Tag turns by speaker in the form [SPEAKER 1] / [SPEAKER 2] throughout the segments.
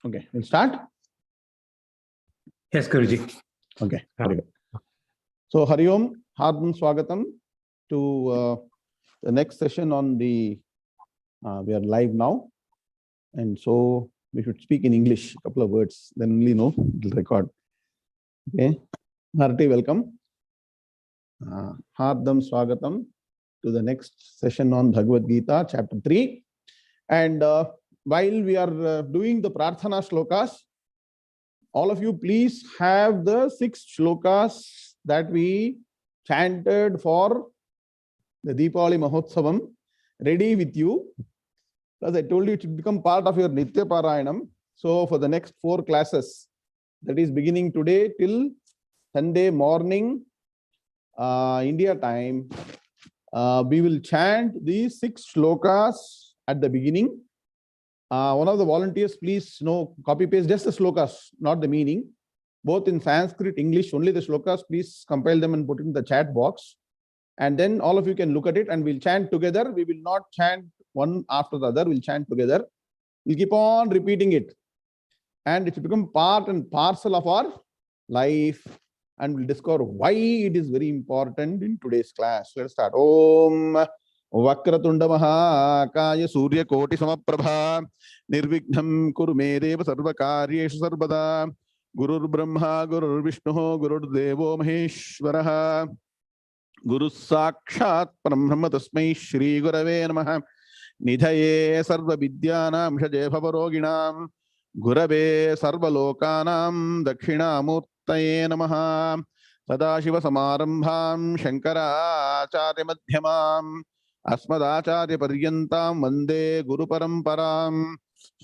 [SPEAKER 1] Okay, we'll start.
[SPEAKER 2] Yes, Guruji.
[SPEAKER 1] Okay, very good. So, Hari Om, Hardam Swagatam to the next session on the, we are live now. And so we should speak in English, a couple of words, then only know it will record. Okay, Harti, welcome. Hardam Swagatam to the next session on Bhagavad Gita, chapter 3. And while we are doing the Prarthana Shlokas, all of you please have the 6 shlokas that we chanted for the Deepavali Mahotsavam ready with you. As I told you, it should become part of your Nitya Parayanam. So for the next 4 classes, that is beginning today till Sunday morning, India time, we will chant these 6 shlokas at the beginning. One of the volunteers, please copy paste just the shlokas, not the meaning. Both in Sanskrit, English, only the shlokas. Please compile them and put it in the chat box. And then all of you can look at it and we'll chant together. We will not chant one after the other. We'll chant together. We'll keep on repeating it. And it will become part and parcel of our life. And we'll discover why it is very important in today's class. Let's start. Om Vakratunda Mahakaya Surya Koti Samaprabha Nirvignam Kurume Deva Sarvakaryeshu Sarvada Gurur Brahma Gurur Vishnu Gurur Devo Maheshwaraha Guru Sakshat Parambrahma Tasmai Shri Gurave Namaha Nidhaye Sarva Vidyanam Shaje Bhavaroginam Gurave Sarva Lokanam Dakshinamurtaye Namaha Sadashiva Samarambham Shankara Acharya Madhyamam Asmadacharya Paryantam Vande Guru Paramparam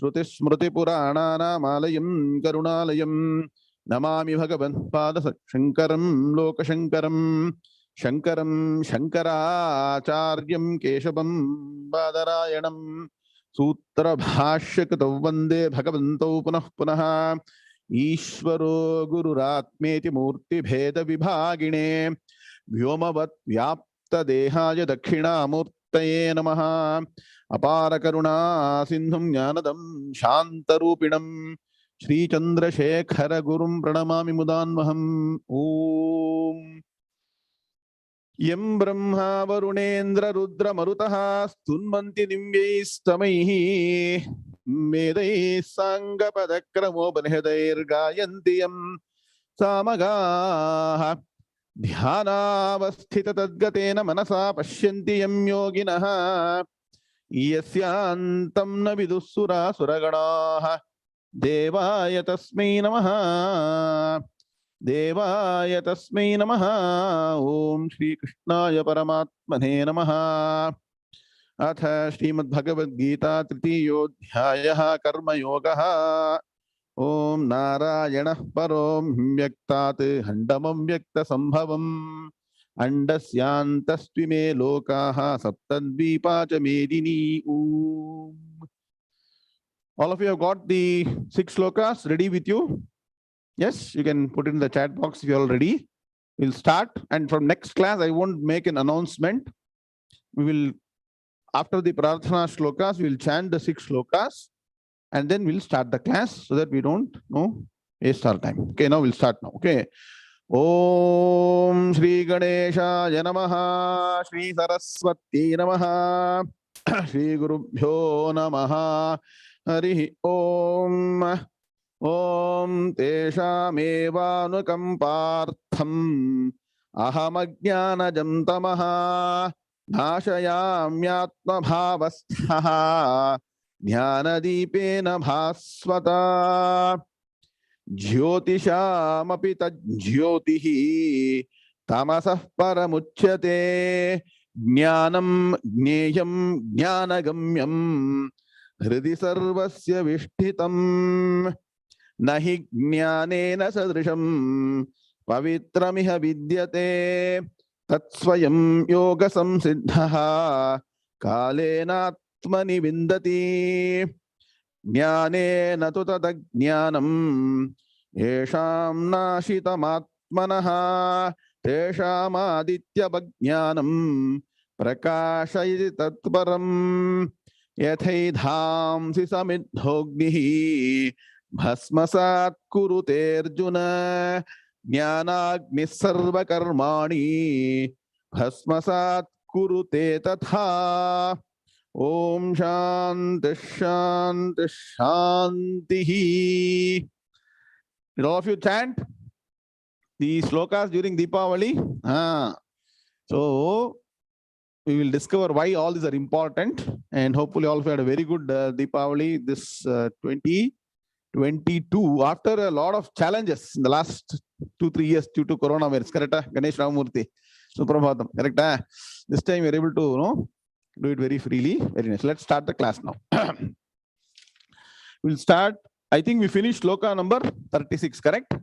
[SPEAKER 1] Shruti Smriti Puranana Malayam Karunalayam Namami Bhagavan Pada Shankaram Loka Shankaram Shankaram Shankaracharyam Keshavam Badarayanam Sutra Bhashyakatav Vande Bhagavanto Punah Punaha Ishvaro Gururatmeti Murti Bheda Vibhagine Vyomavat Vyapta Dehaya Dakshinamurtaye Namaha Apara Karuna Sindhum Jnanadam Shantarupinam Shri Chandrasekhara Gurum Pranamami Mudanmaham Om Yam Brahma Varunendra Rudra Marutaha Stunmanti Nimvyaisamaihi Medai Sangapadakram Banhedair Gayantiyam Samagaha Dhyanavasthita Tadgatena Manasa Pashyantiyam Yoginaha Yasyantam Navidusura Suraganaha Devaya Tasmai Namaha Devaya Tasmai Namaha Om Shri Krishnaya Paramatmane Namaha Atha Srimad Bhagavad Gita Tritiyodhyayah Karma Yogaha Om Narayana Parom Vyaktat Handamam Vyakta Sambhavam Andasyantastvime Lokaha Saptadvipacha Medini Om. All of you have got the 6 slokas ready with you? Yes, you can put it in the chat box if you're all ready. We'll start, and from next class, I won't make an announcement. We will, after the Prarthana Shlokas, we will chant the 6 shlokas, and then we'll start the class so that we don't waste our time. Okay, now we'll start now. Okay. Om Shri Ganeshaya Namaha, Shri Saraswati Namaha, Shri Gurubhyo Namaha, Hari Om. Om Teshameva Anukampartham Ahamajnanajam Tamaha Nashayamyatma Bhavasthaha Jnanadipena Bhaswata Jyotishamapi Tajyotihi Tamasah Paramuchyate Jnanam Jneyam Jnanagamyam Hridi Sarvasya Vishtitam Nahi Jnanena Sadrisham Pavitramiha Vidyate Tatsvayam Yoga Samsiddhaha Kalenatmani Vindati Jnanena tu tadajnanam Yesham Nashitamatmanaha Tesham Aditya Bhajnanam Prakashayati Tatparam Yathai Dhamsi Samidhognihi Bhasmasat kurute Arjuna Jnanagni sarva karmani Bhasmasat kurute tatha. Om Shanti Shanti Shanti. Did all of you chant the slokas during Deepavali? So we will discover why all these are important, and hopefully all of you had a very good Deepavali this 2022 after a lot of challenges in the last 2-3 years due to coronavirus. Correct? Ganesh Ramamurthy, Suprabhatam. Correct? This time we are able to do it very freely. Very nice. Let's start the class now. We'll start. I think we finished sloka number 36. Correct?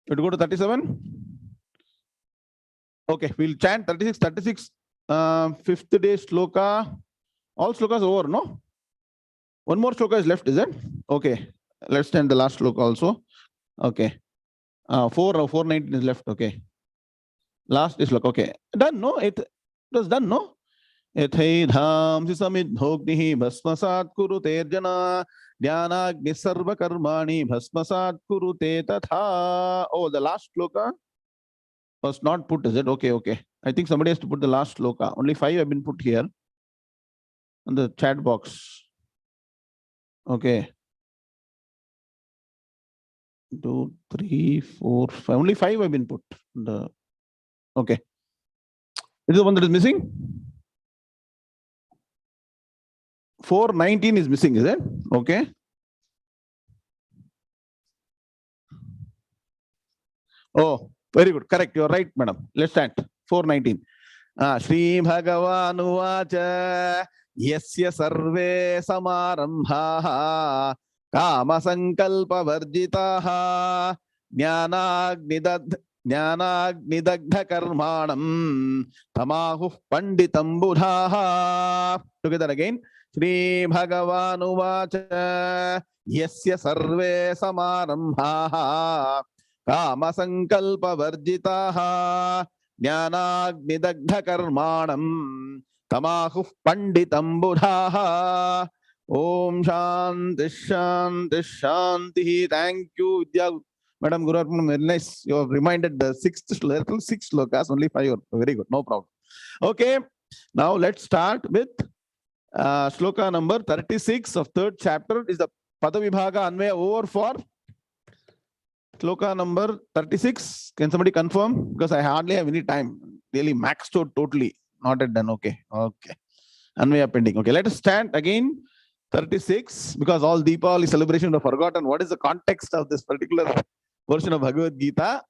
[SPEAKER 1] You go to 37. Okay, we'll chant 36, 36. Fifth day sloka. All slokas over, no? One more sloka is left, is it? Okay, let's chant the last sloka also. Okay, 419 is left. Okay, last is sloka. Okay, done. No, it was done. No. Ethai samid bhognihi bhasmasat kurute arjuna dhyanaagni sarva karmani bhasmasat kurute tatha. Oh, the last sloka was not put, is it? Okay, okay. I think somebody has to put the last sloka. Only 5 have been put here on the chat box. Okay. 2, 3, 4, 5. Only 5 have been put. Okay. Is the one that is missing? 419 is missing, is it? Okay. Oh, very good. Correct. You're right, madam. Let's start. 419. Sri Bhagavan Uvacha Yasya Sarve Samarambhaha Kama Sankalpa Varjitaha Jnanagnidagdha Karmanam Tamahu Panditam Buddhaha. Together again. Sri Bhagavan Uvacha Yasya Sarve Samarambhaha Kama Sankalpa Varjitaha Jnanagnidagdha Karmanam Tamahu Panditam Buddhaha. Om Shanti Shanti Shanti. Thank you, Vidya. Madam Guru, very nice. You have reminded the six slokas, only 5. Very good, no problem. Okay, now let's start with sloka number 36 of 3rd chapter. Is the Padavibhaga Anvaya over for sloka number 36? Can somebody confirm? Because I hardly have any time. Really maxed out totally. Not yet done. Okay. Okay. Anvaya pending. Okay. Let us stand again. 36. Because all Deepavali celebration have forgotten what is the context of this particular version of Bhagavad Gita.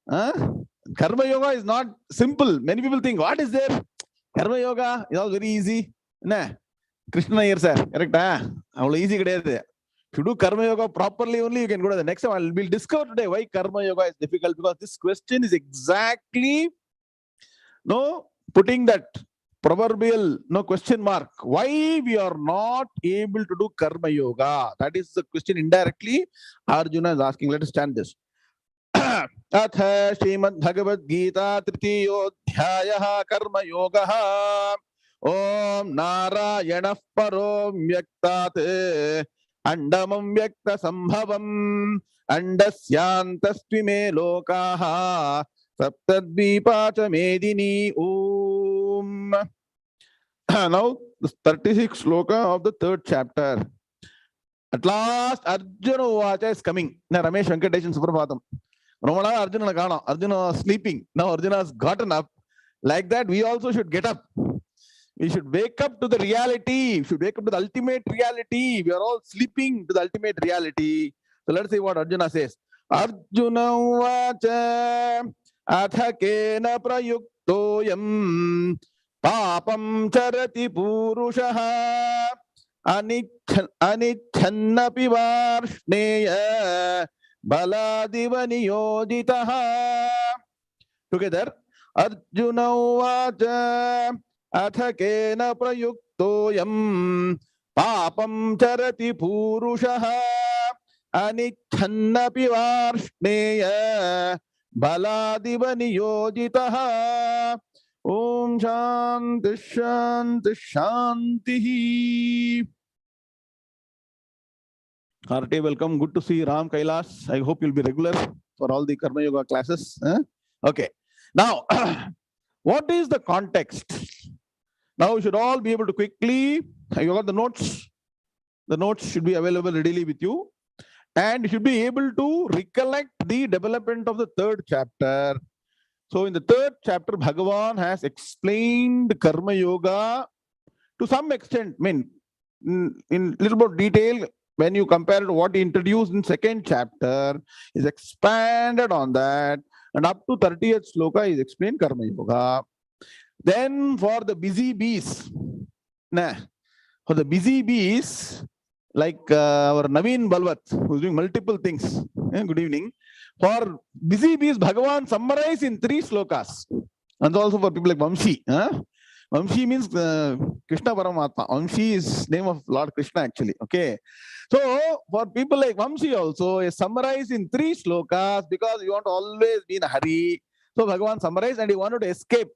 [SPEAKER 1] Karma Yoga is not simple. Many people think, what is there? Karma Yoga is all very easy. Nah. Krishna here, sir. Correct? Easy. If you do Karma Yoga properly only, you can go to the next one. We'll discover today why Karma Yoga is difficult, because this question is exactly putting that proverbial question mark. Why we are not able to do Karma Yoga? That is the question indirectly Arjuna is asking. Let us stand this. Atha Srimad Bhagavad Gita 3th Adhyayah Karma Yoga. Om Narayana Paro Vyaktat Andamam Vyakta Sambhavam Andasyantastvime Lokaha Saptadvipacha Medini Om. Now, the 36th sloka of the 3rd chapter. At last, Arjuna Uvacha is coming. Now, Ramesh Venkatesh Suprabhatam. Ramana Arjuna Gana. Arjuna was sleeping. Now, Arjuna has gotten up. Like that, we also should get up. We should wake up to the reality. We should wake up to the ultimate reality. We are all sleeping to the ultimate reality. So let's see what Arjuna says. Arjuna Uvacha Atha Kena Prayuktoyam Papam Charati Purushaha Anichannapi Varshneya Baladiva Niyojitaha. Together. Arjuna Uvacha Atha Kena Prayuktoyam Papam Charati Purushaha Anichannapi Varshneya Baladiva Niyojitaha. Om Shanti Shanti Shanti. Hearty welcome. Good to see Ram Kailas. I hope you'll be regular for all the Karma Yoga classes. Okay. Now, what is the context? Now, you should all be able to quickly, you got the notes? The notes should be available readily with you. And you should be able to recollect the development of the third chapter. So, in the third chapter, Bhagavan has explained Karma Yoga to some extent. I mean, in little more detail, when you compare to what he introduced in second chapter, is expanded on that, and up to 30th sloka is explained Karma Yoga. Then for the busy bees, like our Naveen Balwat, who's doing multiple things. Good evening. For busy bees, Bhagavan summarized in 3 slokas. And also for people like Vamshi. Vamshi means Krishna Paramatma. Vamshi is name of Lord Krishna actually. Okay. So for people like Vamshi also is summarized in 3 slokas because you want to always be in a hurry. So Bhagavan summarized and he wanted to escape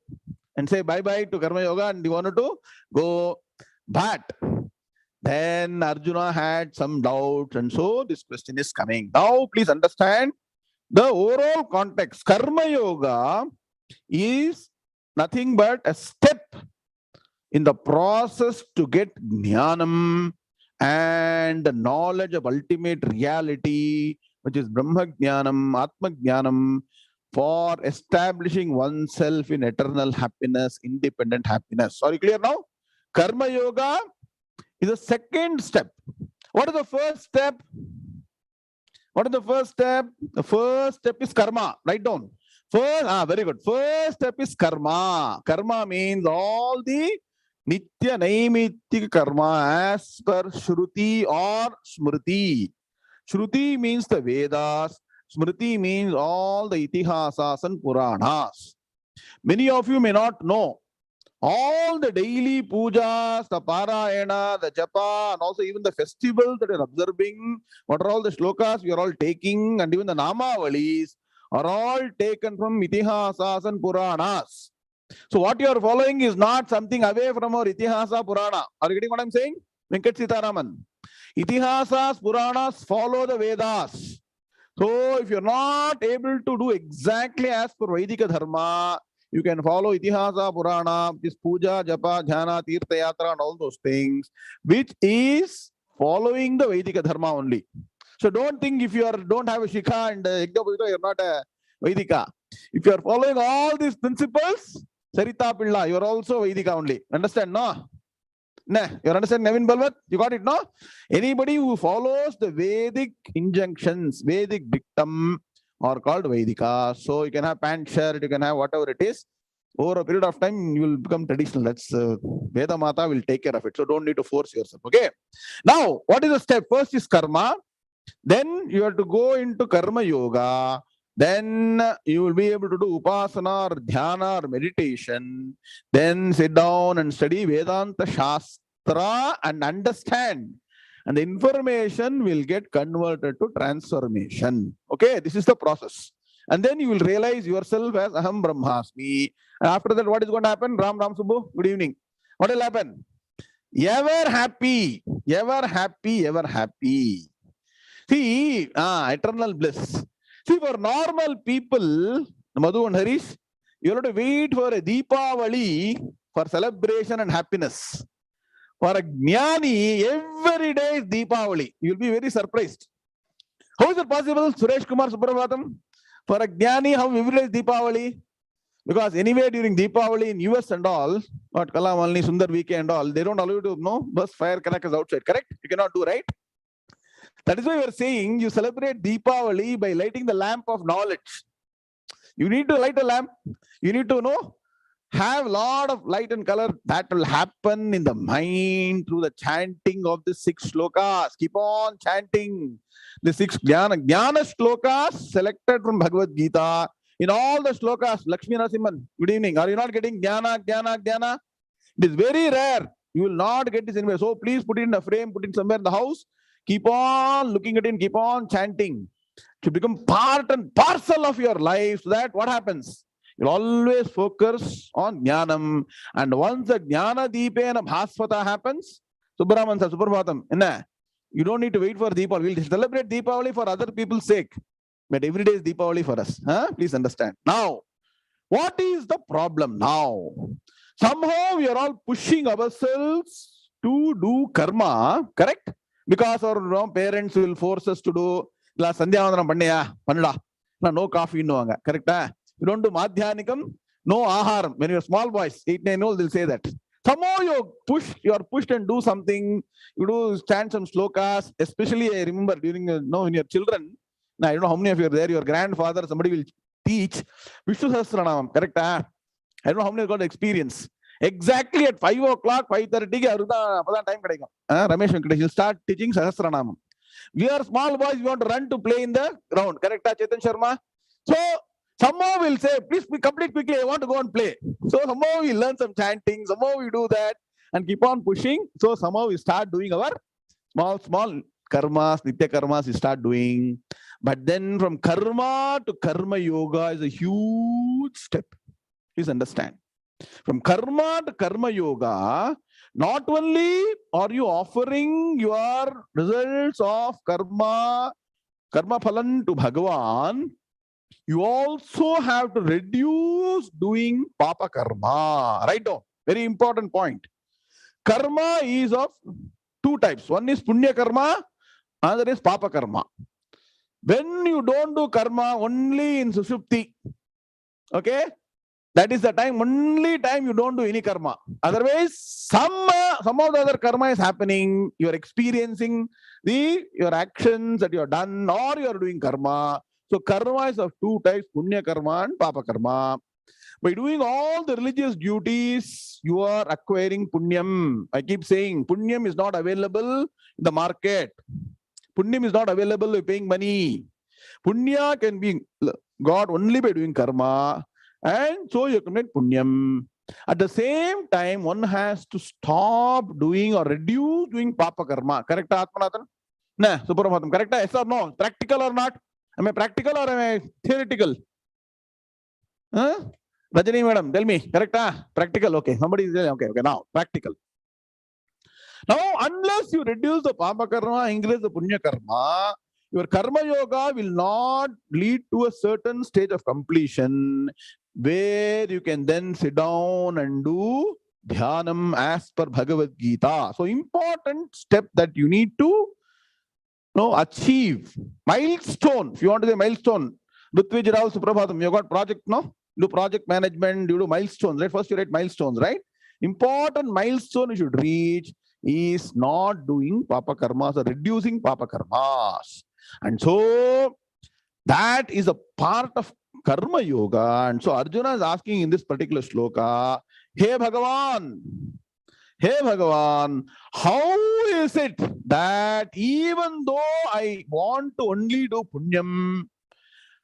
[SPEAKER 1] and say bye-bye to Karma Yoga and he wanted to go. But then Arjuna had some doubts and so this question is coming. Now please understand the overall context. Karma Yoga is nothing but a step in the process to get jnanam and the knowledge of ultimate reality, which is Brahma Jnanam, Atma Jnanam, for establishing oneself in eternal happiness, independent happiness. Are you clear now? Karma Yoga is the second step. What is the first step? What is the first step? The first step is karma. Write down. First, very good. First step is karma. Karma means all the nitya naimittika karma as per Shruti or Smriti. Shruti means the Vedas. Smriti means all the itihasas and Puranas. Many of you may not know. All the daily pujas, the parayana, the japa, and also even the festivals that you're observing, what are all the shlokas we are all taking, and even the namavalis are all taken from itihasas and puranas. So what you are following is not something away from our itihasa purana. Are you getting what I'm saying? Venkat Sitaraman. Itihasas, Puranas follow the Vedas. So if you're not able to do exactly as per Vedika Dharma, you can follow Itihasa, Purana, this Puja, Japa, Dhyana, Tirtha Yatra and all those things, which is following the Vedika Dharma only. So don't think if you don't have a Shikha and you're not a Vedika. If you are following all these principles, Sarita Pilla, you are also Vedika only. Understand, no? You understand, Naveen Balwat? You got it, no? Anybody who follows the Vedic injunctions, Vedic dictum, are called Vedika. So you can have pant shirt, you can have whatever it is. Over a period of time, you will become traditional. That's Veda Mata will take care of it. So don't need to force yourself. Okay. Now, what is the step? First is karma. Then you have to go into Karma Yoga. Then you will be able to do Upasana or Dhyana or meditation. Then sit down and study Vedanta Shastra and understand. And the information will get converted to transformation. Okay, this is the process. And then you will realize yourself as Aham Brahmasmi. And after that, what is going to happen? Ram Subbu, good evening. What will happen? Ever happy, ever happy, ever happy. See, eternal bliss. See, for normal people, Madhu and Harish, you have to wait for a Deepavali for celebration and happiness. For a Jnani, every day is Deepavali. You will be very surprised. How is it possible, Suresh Kumar Subrahmatam? For a Jnani, how every day is Deepavali? Because anyway, during Deepavali in US and all, what Kalamalni, Sundar VK and all, they don't allow you to burst firecrackers outside, correct? You cannot do, right? That is why we are saying you celebrate Deepavali by lighting the lamp of knowledge. You need to light a lamp. You need to have a lot of light and color. That will happen in the mind through the chanting of the 6 shlokas. Keep on chanting the 6 jnana shlokas selected from Bhagavad Gita. In all the shlokas, Lakshmi Narasimhan, good evening. Are you not getting jnana? It is very rare. You will not get this anywhere. So please put it in a frame, put it somewhere in the house. Keep on looking at it, keep on chanting. To become part and parcel of your life, so that what happens? You'll always focus on jnanam. And once the jnana deepena bhasvata happens, Subramanya Suprabhatam, You don't need to wait for Deepavali. We'll celebrate Deepavali for other people's sake. But every day is Deepavali for us. Please understand. Now, what is the problem now? Somehow we are all pushing ourselves to do karma, correct? Because our parents will force us to do Sandhyavandhanam Mantras. No coffee, no anga. Correct? You don't do Madhyanikam, no aharam. When you're small boys, 8, 9 old, they'll say that. Somehow you are pushed and do something. You do chant some slokas. Especially I remember during when your children. Now I don't know how many of you are there. Your grandfather, somebody will teach Vishnu Sahasranamam. Correct? I don't know how many have got experience. Exactly at 5 o'clock, 5:30, time Ramesh Venkatesh will start teaching Sahasranamam. We are small boys, we want to run to play in the ground. Correct, Chetan Sharma? So, somehow we'll say, please complete quickly, I want to go and play. So, somehow we learn some chanting, somehow we do that and keep on pushing. So, somehow we start doing our small karmas, nitya karmas, we start doing. But then from karma to karma yoga is a huge step. Please understand. From karma to karma yoga, not only are you offering your results of karma phalan to Bhagavan, you also have to reduce doing papa karma. Write down. Very important point. Karma is of two types. One is punya karma, another is papa karma. When you don't do karma only in Sushupti, okay? That is the only time you don't do any karma. Otherwise, some of the other karma is happening. You are experiencing your actions that you have done, or you are doing karma. So karma is of two types, punya karma and papa karma. By doing all the religious duties, you are acquiring punyam. I keep saying, punyam is not available in the market. Punyam is not available by paying money. Punya can be got only by doing karma. And so you commit punyam. At the same time, one has to stop doing or reduce doing papa karma. Correct, Atmanathan? No, Suparamatham. Correct? Yes or no? Practical or not? Am I practical or am I theoretical? Rajani madam, tell me. Correct? Practical. Okay. Somebody is there. Okay. Now, practical. Now, unless you reduce the papa karma, increase the punya karma, your karma yoga will not lead to a certain stage of completion where you can then sit down and do dhyanam as per Bhagavad Gita. So, important step that you need to achieve. Milestone. If you want to say milestone, Rutvij Rao Suprabhatam, you got project, no? Do project management, you do milestones, right? First you write milestones, right? Important milestone you should reach is not doing papa karmas or reducing papa karmas. And so that is a part of karma yoga. And so Arjuna is asking in this particular shloka, Hey Bhagavan, how is it that even though I want to only do punyam,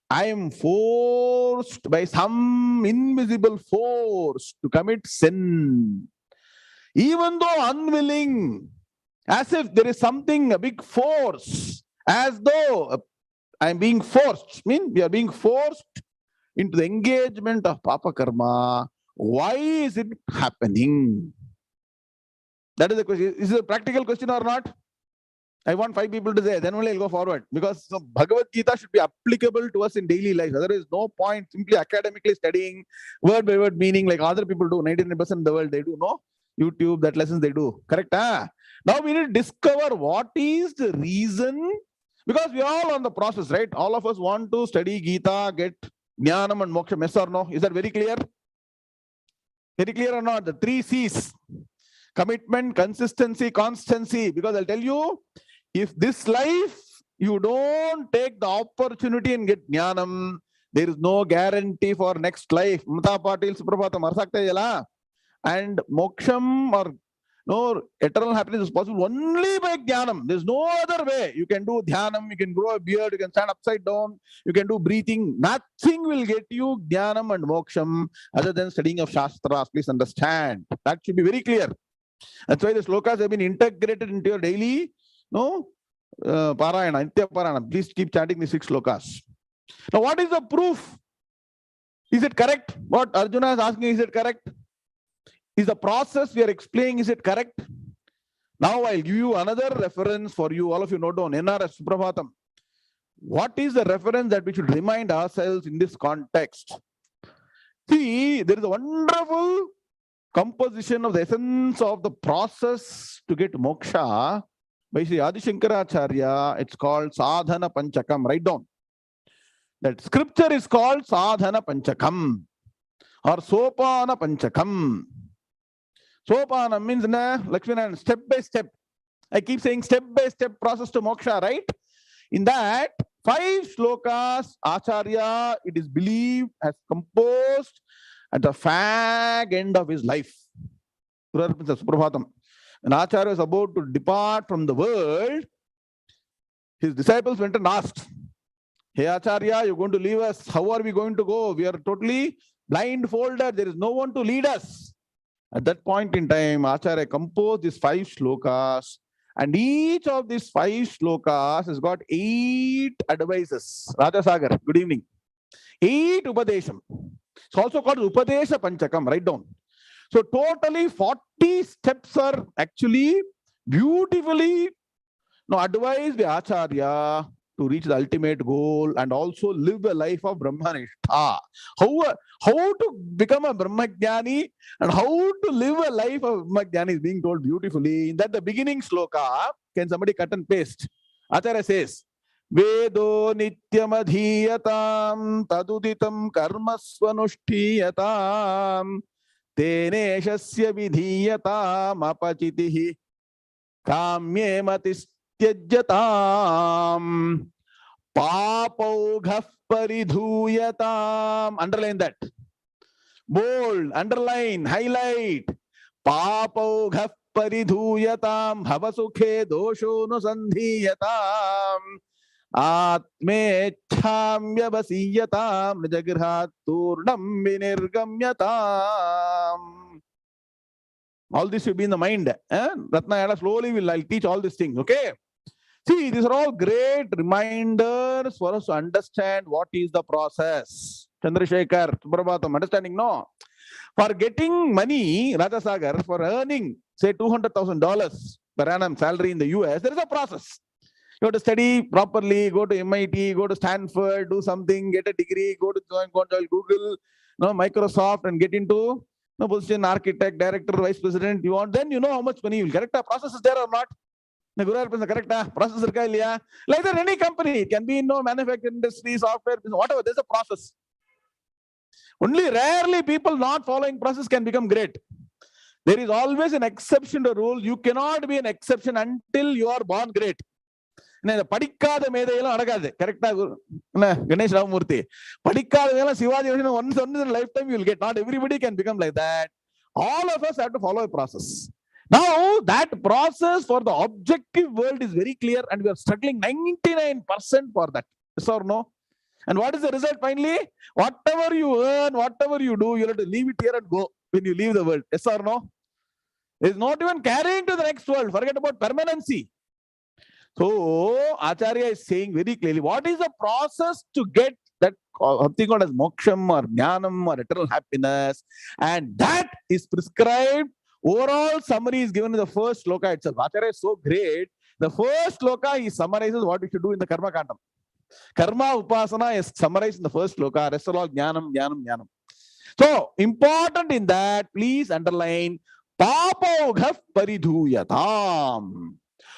[SPEAKER 1] I am forced by some invisible force to commit sin? Even though unwilling, as if there is something, a big force, as though I am being forced. We are being forced into the engagement of papa karma. Why is it happening? That is the question. Is it a practical question or not? I want 5 people to say, then only I'll go forward. Because Bhagavad Gita should be applicable to us in daily life. There is no point simply academically studying word by word meaning like other people do. 99% of the world they do. No? YouTube, that lessons they do. Correct? Now we need to discover what is the reason. Because we are all on the process, right? All of us want to study Gita, get Jnanam and Moksha. Yes or no? Is that very clear? Very clear or not? The 3 C's. Commitment, consistency, constancy. Because I'll tell you, if this life you don't take the opportunity and get Jnanam, there is no guarantee for next life. Mata Patil Suprabhatam Arsakta. And Moksham or no eternal happiness is possible only by Jnanam. There's no other way. You can do Dhyanam, you can grow a beard, you can stand upside down, you can do breathing. Nothing will get you Jnanam and Moksham other than studying of Shastras. Please understand. That should be very clear. That's why the slokas have been integrated into your daily Parayana, Nitya Parayana. Please keep chanting the 6 slokas. Now, what is the proof? Is it correct? What Arjuna is asking, is it correct? Is the process we are explaining, is it correct? Now I'll give you another reference for you. All of you note down. NRS Suprabhatam. What is the reference that we should remind ourselves in this context? See, there is a wonderful composition of the essence of the process to get moksha by Sri Adi Shankaracharya. It's called Sadhana Panchakam. Write down. That scripture is called Sadhana Panchakam or Sopana Panchakam. Sopana means Lakshmanan, step by step. I keep saying step by step process to moksha, right? In that, 5 slokas, Acharya, it is believed, has composed at the fag end of his life. When Acharya is about to depart from the world, his disciples went and asked, "Hey Acharya, you're going to leave us. How are we going to go? We are totally blindfolded. There is no one to lead us." At that point in time, Acharya composed these 5 slokas, and each of these 5 slokas has got 8 advices. Rajasagar, good evening. 8 Upadesham. It's also called Upadesha Panchakam. Write down. So totally 40 steps are actually beautifully advised by Acharya to reach the ultimate goal and also live a life of Brahmanishtha. How to become a Brahmajnani and how to live a life of Brahmajnani is being told beautifully. In that the beginning sloka, can somebody cut and paste? Acharya says, Vedo nityam adhiyatam taduditam karmasvanushthiyatam teneshasya vidhiyatam apachitihi kamye matis Tyajyatam papaugha paridhuyatam. Underline that. Bold, underline, highlight. Papaugha paridhuyatam bhavasukhe dosho nusandhiyatam atmechham vyavasiyatam nijagrihat turnam vinirgamyatam. All this should be in the mind. Ratna Yada slowly I'll teach all these things. Okay. See, these are all great reminders for us to understand what is the process. Chandrasekhar, Suprabhatam, understanding? No. For getting money, Rajasagar, for earning, say, $200,000 per annum salary in the US, there is a process. You have to study properly, go to MIT, go to Stanford, do something, get a degree, go to Google, Microsoft, and get into position, architect, director, vice president. You want, then you know how much money you will get. Process is there or not? Correct? Process is there. Like that, any company, it can be in manufacturing industry, software, whatever. There's a process. Only rarely people not following process can become great. There is always an exception to the rule. You cannot be an exception until you are born great. படிக்காத மேதையெல்லாம் நடக்காது. கரெக்டா கணேஷ் ராமமூர்த்தி? படிக்காத மேதையெல்லாம் Sivaji once in a lifetime you will get. Not everybody can become like that. All of us have to follow a process. Now that process for the objective world is very clear, and we are struggling 99% for that. Yes or no? And what is the result finally? Whatever you earn, whatever you do, you have to leave it here and go when you leave the world. Yes or no? It's not even carrying to the next world. Forget about permanency. So Acharya is saying very clearly, what is the process to get that something called as moksham or jnanam or eternal happiness? And that is prescribed. Overall summary is given in the first sloka itself. Acharya is so great. The first sloka, he summarizes what we should do in the karma kandam. Karma upasana is summarized in the first sloka. Rest of all jnanam, jnanam, jnanam. So important in that, please underline papaugha paridhuyatam.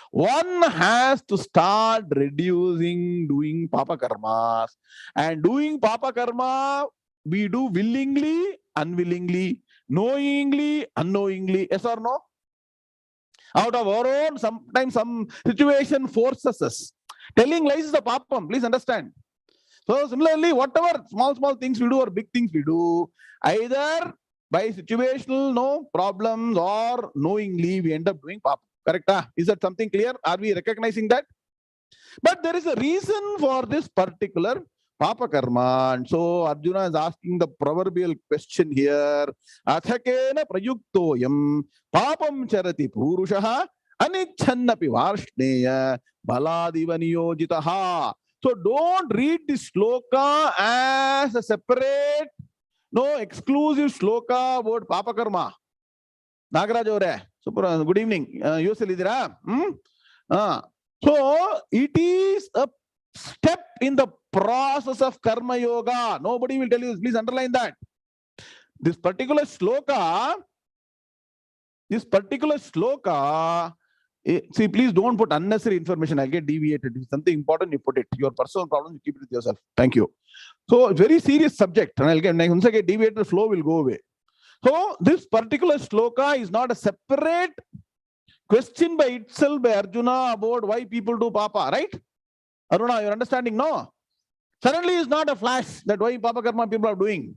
[SPEAKER 1] One has to start reducing doing papa karmas. And doing papa karma, we do willingly, unwillingly, knowingly, unknowingly. Yes or no? Out of our own, sometimes some situation forces us. Telling lies is a papam, please understand. So similarly, whatever small things we do or big things we do, either by situational problems or knowingly, we end up doing papa. Correct? Is that something clear? Are we recognizing that? But there is a reason for this particular papa karma. And so Arjuna is asking the proverbial question here. Athakena prayuktoyam papam charati purushaha anichannapi varshneya baladiva niyojitaha. So don't read this sloka as a separate, exclusive sloka about papa karma. Nagaraj avare. Super. Good evening. US lidira. So it is a step in the process of karma yoga. Nobody will tell you this. Please underline that. This particular sloka, see, please don't put unnecessary information. I'll get deviated. If it's something important, you put it. Your personal problem, you keep it with yourself. Thank you. So, very serious subject. And I'll get, once I get deviated, the flow will go away. So, this particular sloka is not a separate question by itself by Arjuna about why people do papa, right? Aruna, you're understanding? No. Suddenly, it's not a flash that why papa karma people are doing.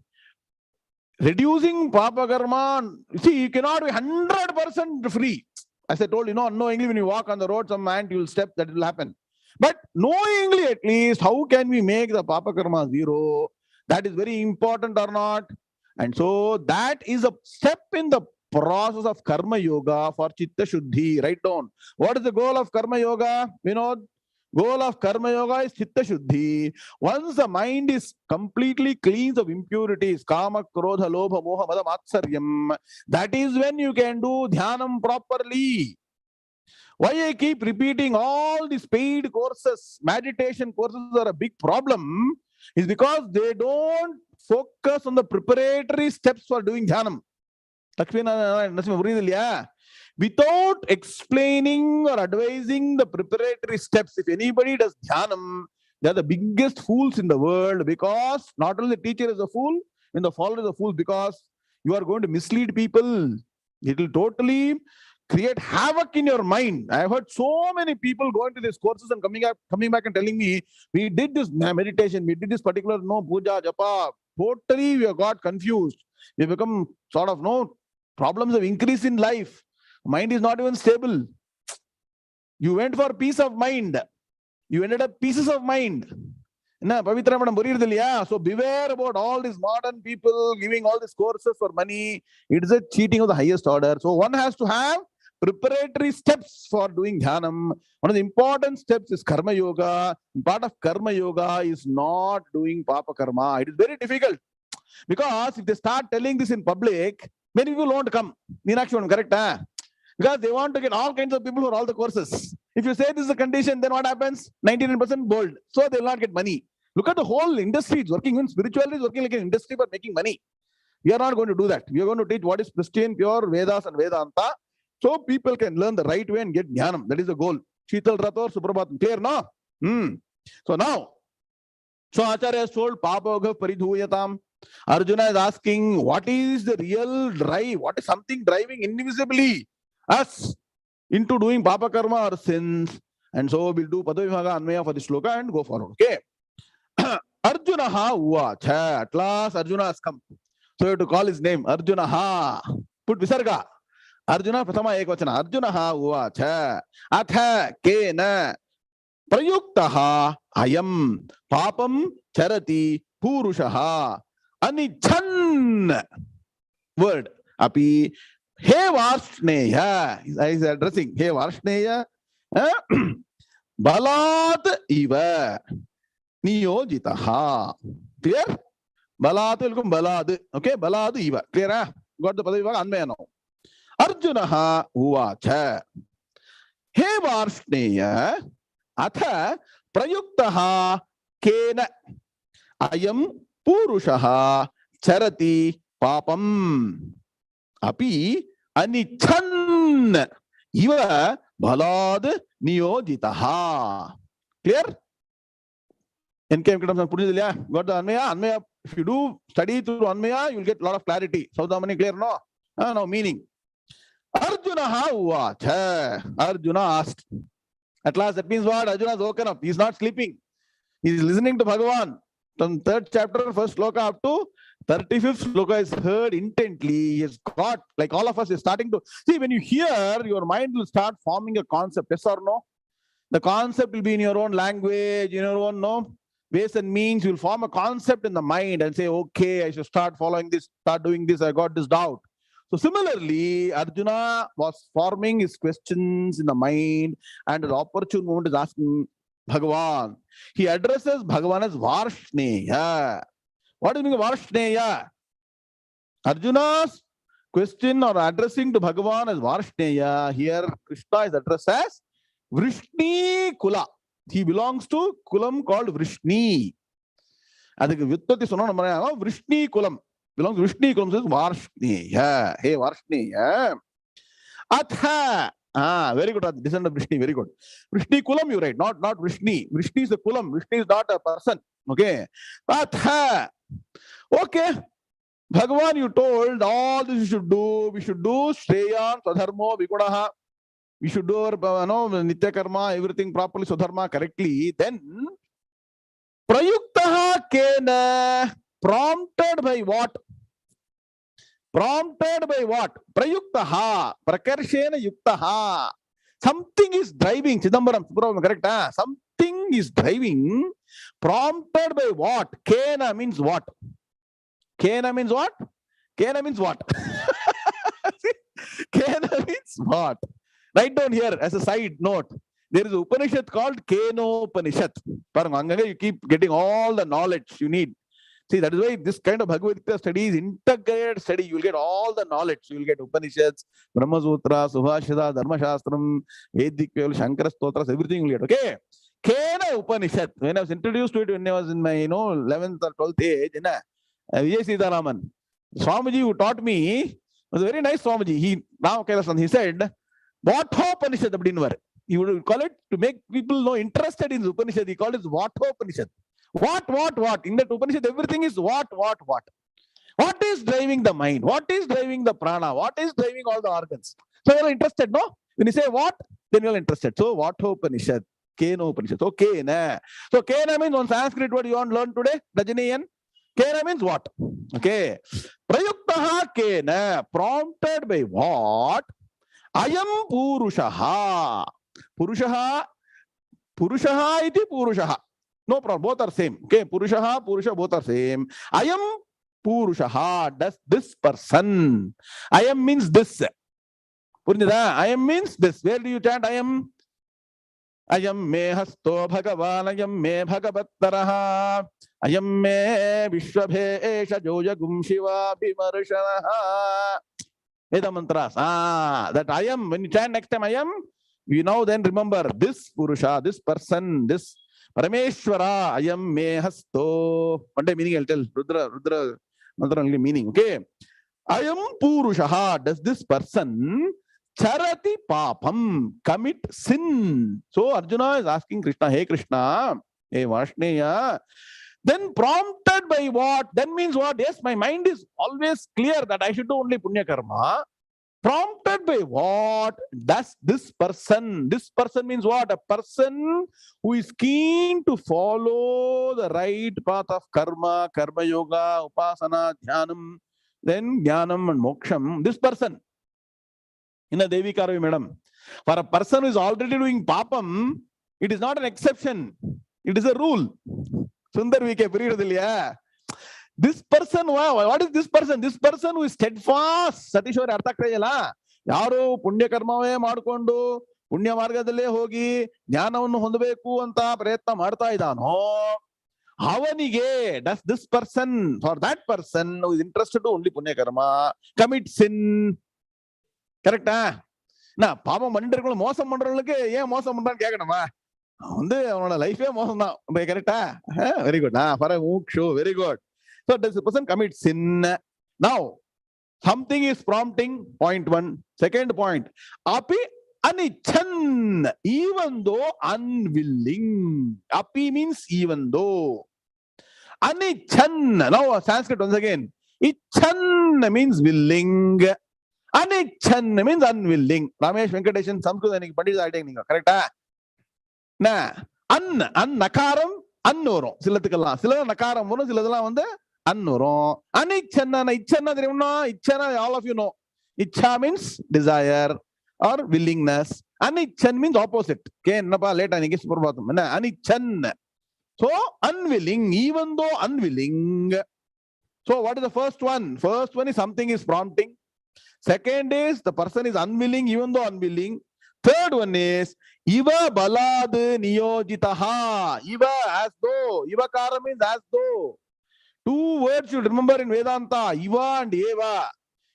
[SPEAKER 1] Reducing papa karma, see, you cannot be 100% free. As I told you, unknowingly when you walk on the road, some ant you will step, that will happen. But knowingly at least, how can we make the papa karma zero? That is very important or not? And so that is a step in the process of karma yoga for chitta shuddhi. Write down. What is the goal of karma yoga? Vinod? Goal of karma yoga is chitta shuddhi. Once the mind is completely cleansed of impurities, kama, krodha, lobha, moha, mada, matsaryam, that is when you can do dhyanam properly. Why I keep repeating all these paid courses, meditation courses are a big problem, is because they don't focus on the preparatory steps for doing dhyanam. Without explaining or advising the preparatory steps, if anybody does dhyanam, they are the biggest fools in the world, because not only the teacher is a fool, when the follower is a fool, because you are going to mislead people. It will totally create havoc in your mind. I have heard so many people going to these courses and coming back and telling me, we did this meditation, we did this particular puja, japa. Totally we have got confused. We become sort of problems have increased in life. Mind is not even stable. You went for peace of mind. You ended up pieces of mind. So beware about all these modern people giving all these courses for money. It is a cheating of the highest order. So one has to have preparatory steps for doing dhyanam. One of the important steps is karma yoga. Part of karma yoga is not doing papa karma. It is very difficult, because if they start telling this in public, many people won't come. Correct? Because they want to get all kinds of people for all the courses. If you say this is a condition, then what happens? 99% bold. So they will not get money. Look at the whole industry. It's working. Even spirituality is working like an industry for making money. We are not going to do that. We are going to teach what is pristine, pure Vedas and Vedanta, so people can learn the right way and get jnanam. That is the goal. Sheetal Rator, Suprabhatam. Clear, no? So now, so Acharya has told Papogha Paridhuyatam. Arjuna is asking, what is the real drive? What is something driving invisibly us into doing papa karma or sins? And so we'll do Padavibhaga Anmaya for the sloka and go forward. Okay. Arjuna ha uvacha. At last Arjuna has come. So you have to call his name. Arjuna ha. Put Visarga. Arjuna Prathama Ekvachana. Arjuna ha uvacha. Atha kena prayuktaha ayam papam charati purushaha anichan. Word. Api he Varshneya. He is addressing. He Varshneya. Balat iva niyojitaha. Clear? Balat will come balad. Okay? Balad iva. Clear? Got the Padavibhaga Anmaya now. Arjunaha uvacha. He Varshneya atha prayuktaha kena ayam purushaha charati papam api anichan iva balad niyojitaha. Clear? NKM got the Anmaya. If you do study through Anmaya, you will get a lot of clarity. Saudamani, clear? No? No meaning. Arjuna ha uvacha. Arjuna asked. At last, that means what? Arjuna has woken up. He is not sleeping. He is listening to Bhagavan. From 3rd chapter, 1st sloka up to 35th sloka is heard intently. He has got, like all of us, is starting to see. When you hear, your mind will start forming a concept. Yes or no? The concept will be in your own language, in your own ways and means. You will form a concept in the mind and say, okay, I should start following this, start doing this. I got this doubt. So similarly, Arjuna was forming his questions in the mind, and at the opportune moment is asking Bhagavan. He addresses Bhagavan as Varshneya. What is meaning of Varshneya? Arjuna's question or addressing to Bhagavan as Varshneya. Here Krishna is addressed as Vrishni Kula. He belongs to Kulam called Vrishni. Adhikku Vyuttati sonna namma Vrishni Kulam. Belongs to Vrishni Kulam, says Varshneya. Hey Varshneya. Atha. Very good. Descend of Vrishni, very good. Vrishni Kulam, you write, not Vrishni. Vrishni is a Kulam. Vrishni is not a person. Okay. Atha. Okay. Bhagavan, you told all this you should do. We should do Shreyan, Swadharmo, Vigunaha. We should do our Nitya Karma, everything properly, Swadharma correctly. Then, Prayuktaha Kena. Prompted by what? Prompted by what? Prayuktaha. Prakarshena Yuktaha. Something is driving. Chidambaram, correct? Something is driving. Prompted by what? Kena means what? Kena means what? Kena means what? Kena means what? Write down here as a side note. There is an Upanishad called Kenopanishad. You keep getting all the knowledge you need. See, that is why this kind of Bhagavad Gita study is integrated study. You will get all the knowledge. You will get Upanishads, Brahma Sutra, Subhashita, Dharma Shastram, Vedic, Shankara stotras, everything you will get. Okay. Kena Upanishad. When I was introduced to it when I was in my 11th or 12th age, Vijayendra, Swamiji who taught me was a very nice Swamiji. He said, Upanishad abdinvar. He would call it to make people interested in the Upanishad. He called it Upanishad. What? In that Upanishad, everything is what? What is driving the mind? What is driving the prana? What is driving all the organs? So you are interested, no? When you say what, then you are interested. So Upanishad, Kena Upanishad. So Kena. So Kena means one Sanskrit word you want to learn today, Rajaniyan. Kena means what? Okay. Prayuktaha Kena. Prompted by what? Ayam Purushaha. Purushaha iti Purushaha. No problem, both are same. Okay, Purushaha, Purusha, both are same. Ayam Purushaha, does this person. Ayam means this. Ayam means this. Where do you chant Ayam? Ayam me hasto Bhagavan, Ayam me Bhagavattaraha, Ayam me Vishwabhesha Jojagum Shiva Bhimarshanaha. Veda mantras. That Ayam, when you chant next time Ayam, you now then remember this Purusha, this person, this Parameshwara, Ayam me hasto. One day meaning I'll tell. Rudra, mantra only meaning. Okay. Ayam Purushaha, does this person charati papam, commit sin? So Arjuna is asking Krishna, hey Krishna, hey Varshneya. Then prompted by what? Then means what? Yes, my mind is always clear that I should do only punya karma. Prompted by what? Does this person means what? A person who is keen to follow the right path of karma, karma yoga, upasana, dhyanam, then jnanam and moksham. This person. In a Devi Karavi, madam. For a person who is already doing papam, it is not an exception. It is a rule. Sundar VK, this person, what is this person? This person who is steadfast. Satishwari Artha Krayala. Yaru Punya Karmave Markondo, Punya Margadale Hogi, Jnanavan Hondabeku anta Preta Martha Idano. Havanige, does this person, for that person who is interested to only Punya Karma, commit sin? Correct? Now, Papa Mandar Mosam Mandalake, Mosam Mandan Kaganama. On the life, Mosam, correct? Very good. For a MOOC show, very good. So does the person commit sin? Now, something is prompting, point one. Second point, api anichan, even though unwilling. Api means even though. Anichan, now Sanskrit once again. Ichan means willing. Anichan means unwilling. Ramesh Venkateshan, Samskrit Pandit is writing, correct? Na, nakaram, annoro. Silathikalla. Sila nakaram, mono siladala vande. Annuro. Anichanna, ichana, all of you know. Icha means desire or willingness. Anichan means opposite. Okay, napa later anichan. So unwilling, even though unwilling. So what is the first one? First one is something is prompting. Second is the person is unwilling, even though unwilling. Third one is Iva balad niyojitaha. Iva as though. Iva kara means as though. Two words you remember in Vedanta, Iva and Eva.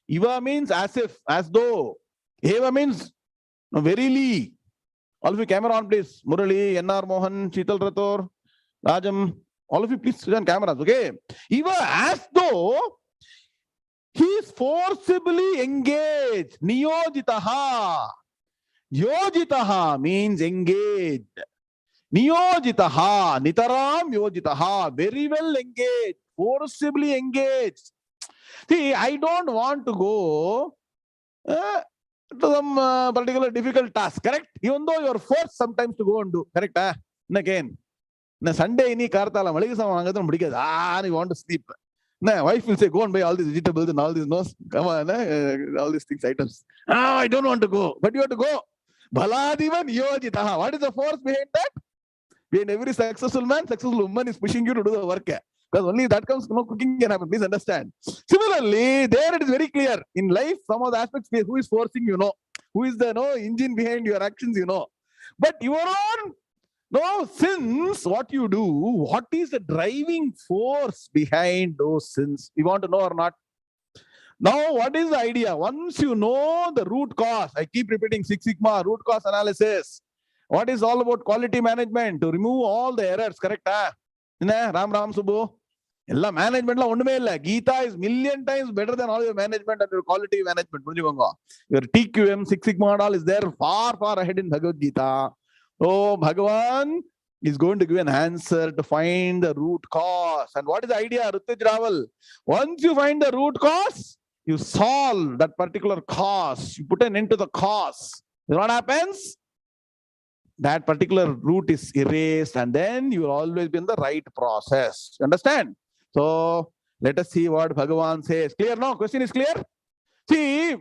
[SPEAKER 1] Eva means as if, as though. Eva means verily. All of you, camera on, please. Murali, NR Mohan, Chital Rathor, Rajam. All of you, please switch on cameras, okay? Eva, as though he is forcibly engaged. Niyojitaha. Yojitaha means engaged. Niyojitaha, nitaram yojitaha, very well engaged, forcibly engaged. See, I don't want to go to some particular difficult task, correct? Even though you are forced sometimes to go and do, correct? And again, Sunday ini kartala malika samangatram mudikadu. You want to sleep. Wife will say, go and buy all these vegetables and all these come on, all these things, items. I don't want to go, but you have to go. Bhaladivan yojitaha. What is the force behind that? Behind every successful man, successful woman is pushing you to do the work. Because only that comes, no cooking can happen. Please understand. Similarly, there it is very clear. In life, some of the aspects, who is forcing, you know. Who is the engine behind your actions, you know. But your own sins, what you do, what is the driving force behind those sins? You want to know or not? Now, what is the idea? Once you know the root cause, I keep repeating Six Sigma, root cause analysis. What is all about quality management? To remove all the errors, correct? Ram Subbu. Ella management la ondume illa. Gita is million times better than all your management and your quality management. Your TQM, Six Sigma and all is there far, far ahead in Bhagavad Gita. Oh, Bhagavan is going to give an answer to find the root cause. And what is the idea, Rutuj Raval? Once you find the root cause, you solve that particular cause. You put an end to the cause. You know what happens? That particular root is erased, and then you will always be in the right process. You understand? So let us see what Bhagavan says. Clear? No? Question is clear? See,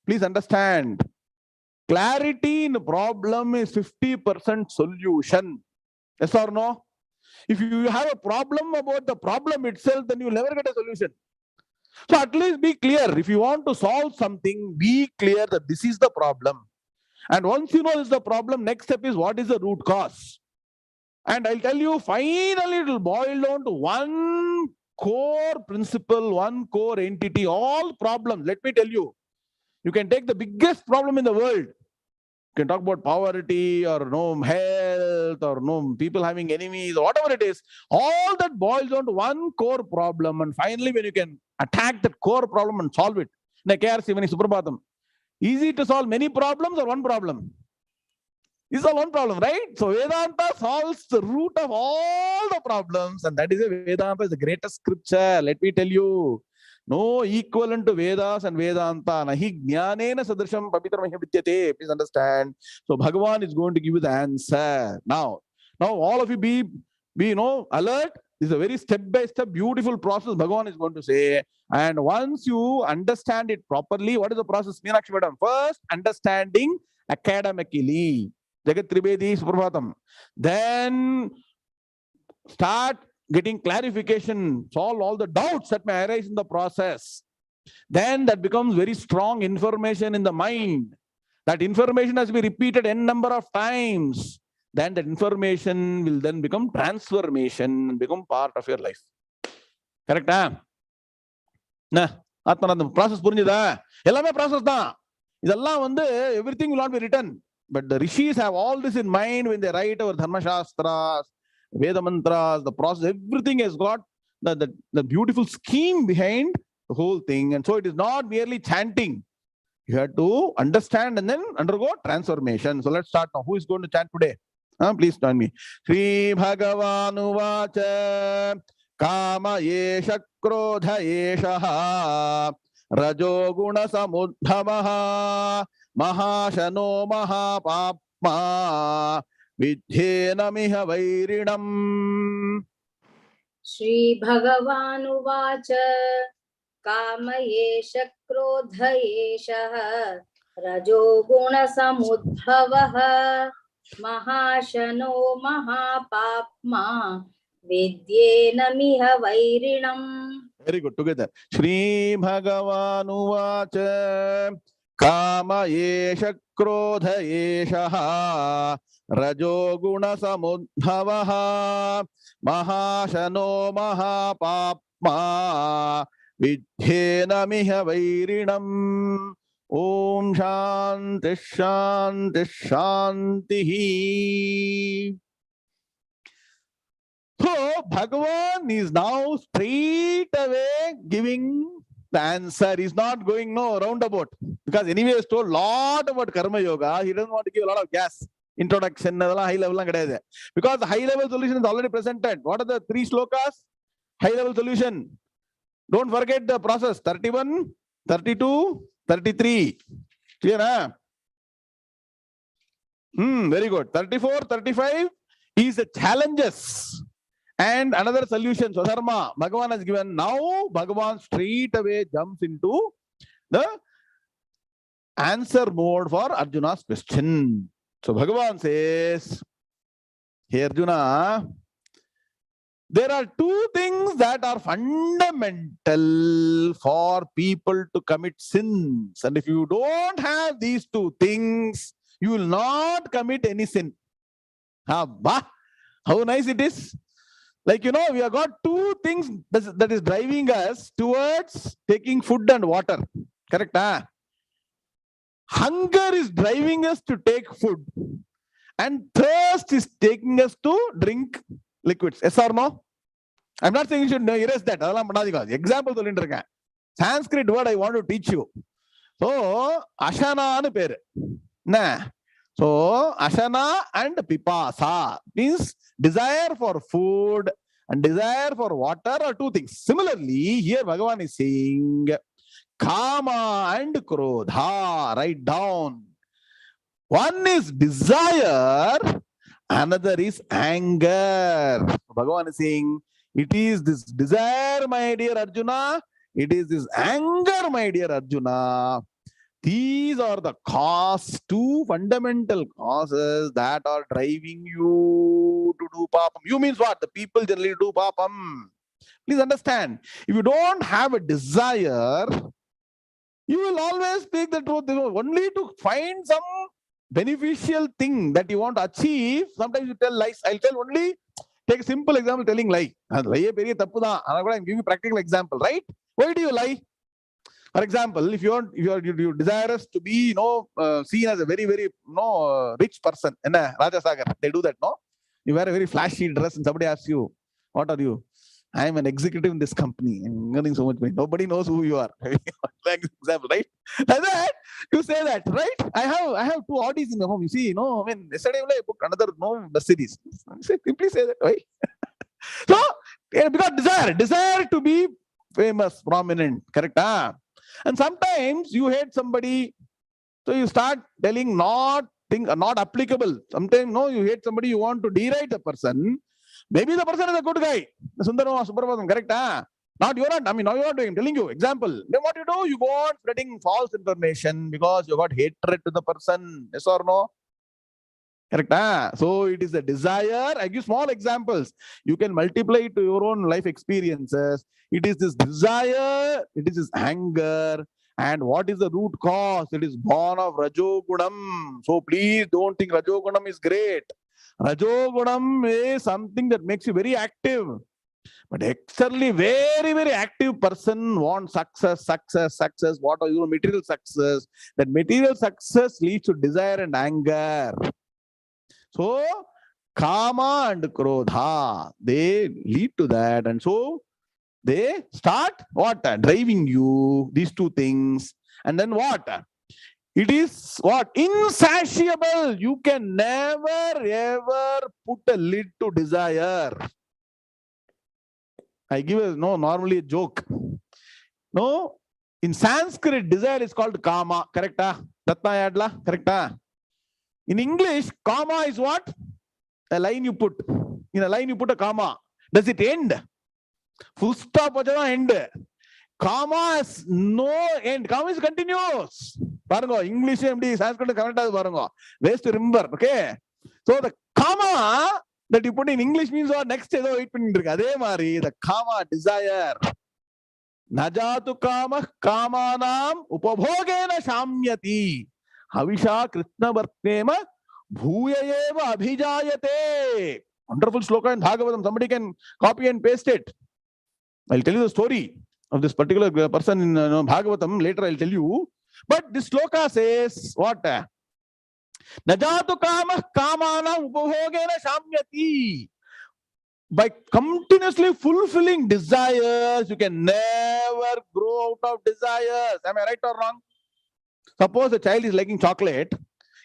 [SPEAKER 1] please understand. Clarity in the problem is 50% solution. Yes or no? If you have a problem about the problem itself, then you will never get a solution. So at least be clear. If you want to solve something, be clear that this is the problem. And once you know this is the problem, next step is what is the root cause. And I'll tell you, finally it will boil down to one core principle, one core entity, all problems. Let me tell you, you can take the biggest problem in the world. You can talk about poverty or health or people having enemies or whatever it is. All that boils down to one core problem. And finally, when you can attack that core problem and solve it. Easy to solve many problems or one problem? It's all one problem, right? So Vedanta solves the root of all the problems, and that is Vedanta is the greatest scripture. Let me tell you, no equivalent to Vedas and Vedanta. Nahi jnanena sadrisham pavitra vidyate. Please understand. So Bhagavan is going to give you the answer. Now all of you be alert. This is a very step-by-step beautiful process Bhagavan is going to say. And once you understand it properly, what is the process? Meenakshi Madam, first understanding academically. Jagat Tribedi Suprabhatam. Then start getting clarification, solve all the doubts that may arise in the process. Then that becomes very strong information in the mind. That information has to be repeated n number of times. Then that information will then become transformation and become part of your life. Correct? The process purinjudha. Ellame process da. Idella everything will not be written. But the rishis have all this in mind when they write our Dharma Shastras, Veda Mantras, the process, everything has got the beautiful scheme behind the whole thing. And so it is not merely chanting. You have to understand and then undergo transformation. So let's start now. Who is going to chant today? Please join me. Sri Bhagavan Uvacha Kama Yesha Krodha Yesha Rajo Guna Samudhamaha Mahashano Mahapapma Vidhyena Miha Vairinam.
[SPEAKER 2] Sri Bhagavan Uvacha Kama Yesha Krodha Yesha Rajo Guna Samudhavaha Mahashano Mahapapma Vidyena Miha Vairinam.
[SPEAKER 1] Very good. Together. Sri Bhagavan Uvacha Kama Yesha Krodha Yesha Rajo Guna Samudhavaha Mahashano Mahapapma Vidyena miha vairinam. Om Shanti Shanti Shanti. So Bhagavan is now straight away giving the answer. He's not going roundabout, because anyway he's told a lot about karma yoga. He doesn't want to give a lot of gas introduction, high level, because the high level solution is already presented. What are the 3 slokas? High level solution. Don't forget the process. 31, 32, 33. Clear, huh? Very good. 34, 35 is the challenges and another solution. So dharma, Bhagavan has given. Now Bhagavan straight away jumps into the answer mode for Arjuna's question. So Bhagavan says, hey Arjuna, there are 2 things that are fundamental for people to commit sins. And if you don't have these 2 things, you will not commit any sin. How nice it is. Like, we have got 2 things that is driving us towards taking food and water. Correct? Hunger is driving us to take food. And thirst is taking us to drink liquids. Yes or no? I'm not saying you should erase that. Example, Sanskrit word I want to teach you. So, ashana anu peru. So, ashana and pipasa means desire for food and desire for water are 2 things. Similarly, here Bhagavan is saying kama and krodha. Write down. One is desire, another is anger. Bhagavan is saying, it is this desire, my dear Arjuna. It is this anger, my dear Arjuna. These are the 2 fundamental causes that are driving you to do papam. You means what? The people generally do papam. Please understand. If you don't have a desire, you will always speak the truth. Only to find some beneficial thing that you want to achieve. Sometimes you tell lies. I'll tell only, take a simple example, telling lie. I'm giving you a practical example, right? Why do you lie? For example, if you desirous to be, seen as a very, very, rich person, Rajasagar, they do that, no? You wear a very flashy dress and somebody asks you, what are you? I am an executive in this company. I'm earning so much money. Nobody knows who you are. Like example, right? Like that, you say that, right? I have 2 Audis in the home. You see, yesterday I booked another Mercedes. Simply say that, right? So, because desire to be famous, prominent, correct? And sometimes you hate somebody, so you start telling not applicable. Sometimes you hate somebody, you want to deride the person. Maybe the person is a good guy. Sundarama Suprabhatam, correct? Not you're not. Now you're not doing. I'm telling you. Example. Then what you do? You go on spreading false information because you got hatred to the person. Yes or no? Correct? So it is a desire. I give small examples. You can multiply it to your own life experiences. It is this desire. It is this anger. And what is the root cause? It is born of Rajogunam. So please don't think Rajogunam is great. Rajogunam is something that makes you very active. But externally, very, very active person wants success. What are your material success? That material success leads to desire and anger. So, kama and krodha, they lead to that. And so, they start what? Driving you, these 2 things. And then what? It is what? Insatiable. You can never ever put a lid to desire. I give normally a joke. No, in Sanskrit, desire is called kama. Correct? Tatma yadla. Correct? In English, kama is what? A line you put. In a line you put a comma. Does it end? Full stop end. Comma has no end. Comma is continuous. English MD, Sanskrit correct. Ways to remember. Okay. So the comma that you put in English means what? Next the kama, desire. Najatu kama kamanam upabhogena shamyati. Havisha Krishna Vartnema Bhuyayeva Abhijayate. Wonderful sloka in Bhagavatam. Somebody can copy and paste it. I'll tell you the story. of this particular person in Bhagavatam. Later I'll tell you. But this sloka says what? Najatu kama kamana upabhogena shamyati. By continuously fulfilling desires, you can never grow out of desires. Am I right or wrong? Suppose a child is liking chocolate.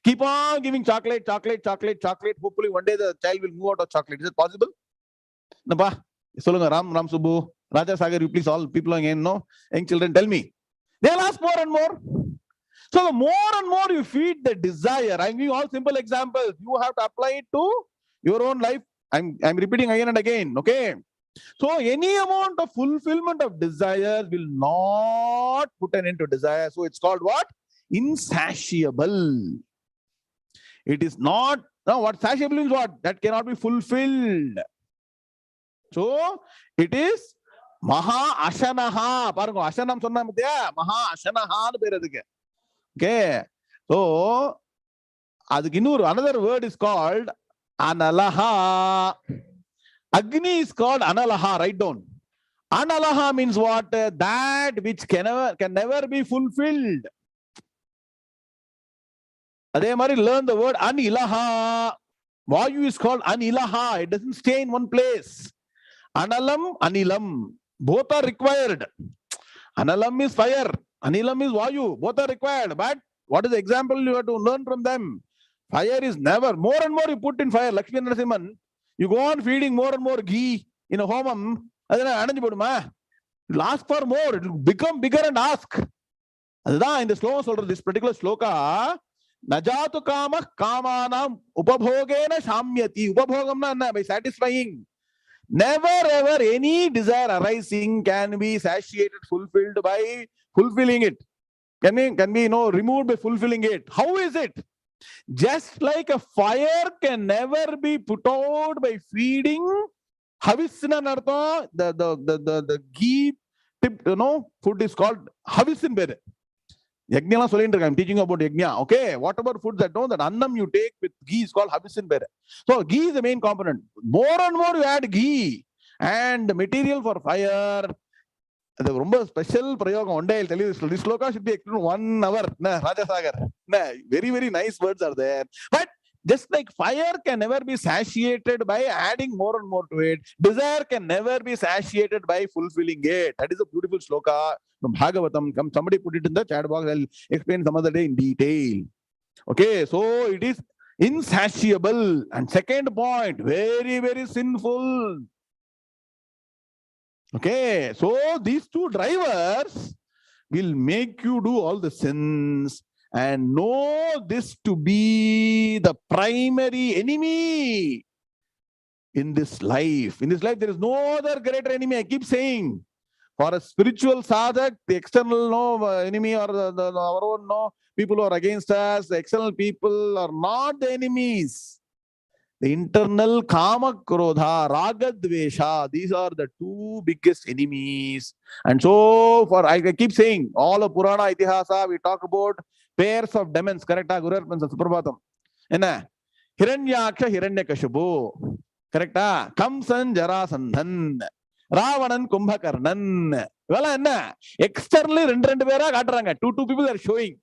[SPEAKER 1] Keep on giving chocolate. Hopefully one day the child will move out of chocolate. Is it possible? Napa? Solunga Ram Subbu, Raja Sagar, you please all people again, no? Young children, tell me. They'll ask more and more. So the more and more you feed the desire, I'm giving all simple examples. You have to apply it to your own life. I'm repeating again and again, okay? So any amount of fulfillment of desires will not put an end to desire. So it's called what? Insatiable. It is not, now what satiable means what? That cannot be fulfilled. So it is Maha Ashanaha. Parango Ashanam sonna mudya Maha Ashanaha peradike. Okay. So another word is called Analaha. Agni is called Analaha. Write down. Analaha means what? That which can never be fulfilled. Adhe mari learn the word Anilaha. Vayu is called Anilaha. It doesn't stay in one place. Analam, Anilam. Both are required. Analam is fire. Anilam is Vayu. Both are required. But what is the example you have to learn from them? Fire is never. More and more you put in fire. Lakshmi Narasimhan. You go on feeding more and more ghee in a homam. You'll ask for more. It will become bigger and ask. In the sloka, this particular sloka, Najatu kama kamanam upabhogena shamyati. Upabhogam by satisfying. Never ever any desire arising can be satiated, fulfilled by fulfilling it. Can be removed by fulfilling it. How is it? Just like a fire can never be put out by feeding, havisina nartha, the ghee tip, food is called havisin bere. Yajna I'm teaching about yajna. Okay, whatever food that annam you take with ghee is called havisin bere. So ghee is the main component. More and more you add ghee and material for fire. The rumba special prayogam. One day I'll tell you this sloka should be explained 1 hour. Raja Sagar. Very, very nice words are there. But just like fire can never be satiated by adding more and more to it, desire can never be satiated by fulfilling it. That is a beautiful sloka from Bhagavatam. Somebody put it in the chat box. I'll explain some other day in detail. Okay, so it is insatiable. And second point, very, very sinful. Okay, so these two drivers will make you do all the sins and know this to be the primary enemy in this life. In this life, there is no other greater enemy. I keep saying, for a spiritual sadhak, the external enemy or our own people who are against us, the external people are not the enemies. The internal kama krodha, raga dvesha, these are the two biggest enemies. And so, I keep saying, all of Purana, Itihasa, we talk about pairs of demons, correct? Guru Arpan Suprabhatam. Hiranyaksha, Hiranyakashipu, correct? Kamsan, Jarasandhan, Ravanan, Kumbhakarnan. Well, externally, two people are showing.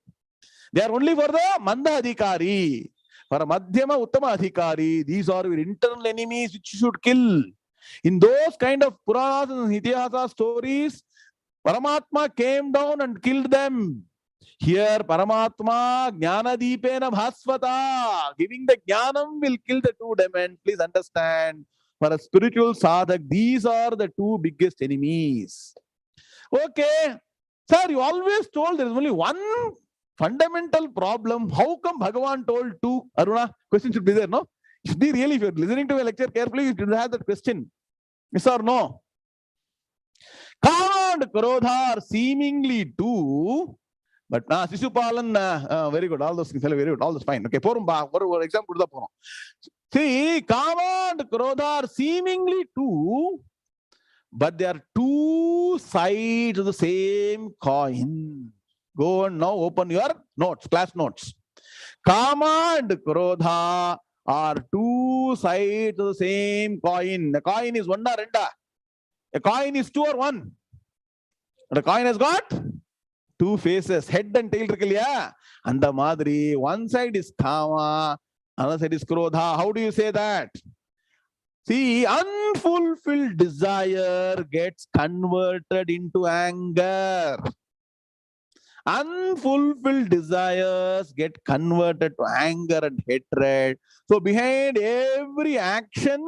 [SPEAKER 1] They are only for the Manda Adhikari. For a Madhyama Uttama Adhikari, these are your internal enemies which you should kill. In those kind of Puranas and Itihasa stories, Paramatma came down and killed them. Here, Paramatma, Jnana Deepena Bhasvata, giving the Jnanam will kill the two demons. Please understand, for a spiritual sadhak, these are the two biggest enemies. Okay, sir, you always told there is only one fundamental problem. How come Bhagavan told two? Aruna, question should be there, no? It should be really, if you're listening to a lecture carefully, you should have that question. Yes or no? Kama and Krodha are seemingly two, but Sisupalan, very good. All those things, very good. All those fine. Okay, for example, see, Kama and Krodha are seemingly two, but they are two sides of the same coin. Go and now open your notes, class notes. Kama and Krodha are two sides of the same coin. The coin is one or renda. A coin is two or one. The coin has got two faces, head and tail irukilya. And the madri, one side is kama, another side is krodha. How do you say that? See, unfulfilled desire gets converted into anger. Unfulfilled desires get converted to anger and hatred. So behind every action,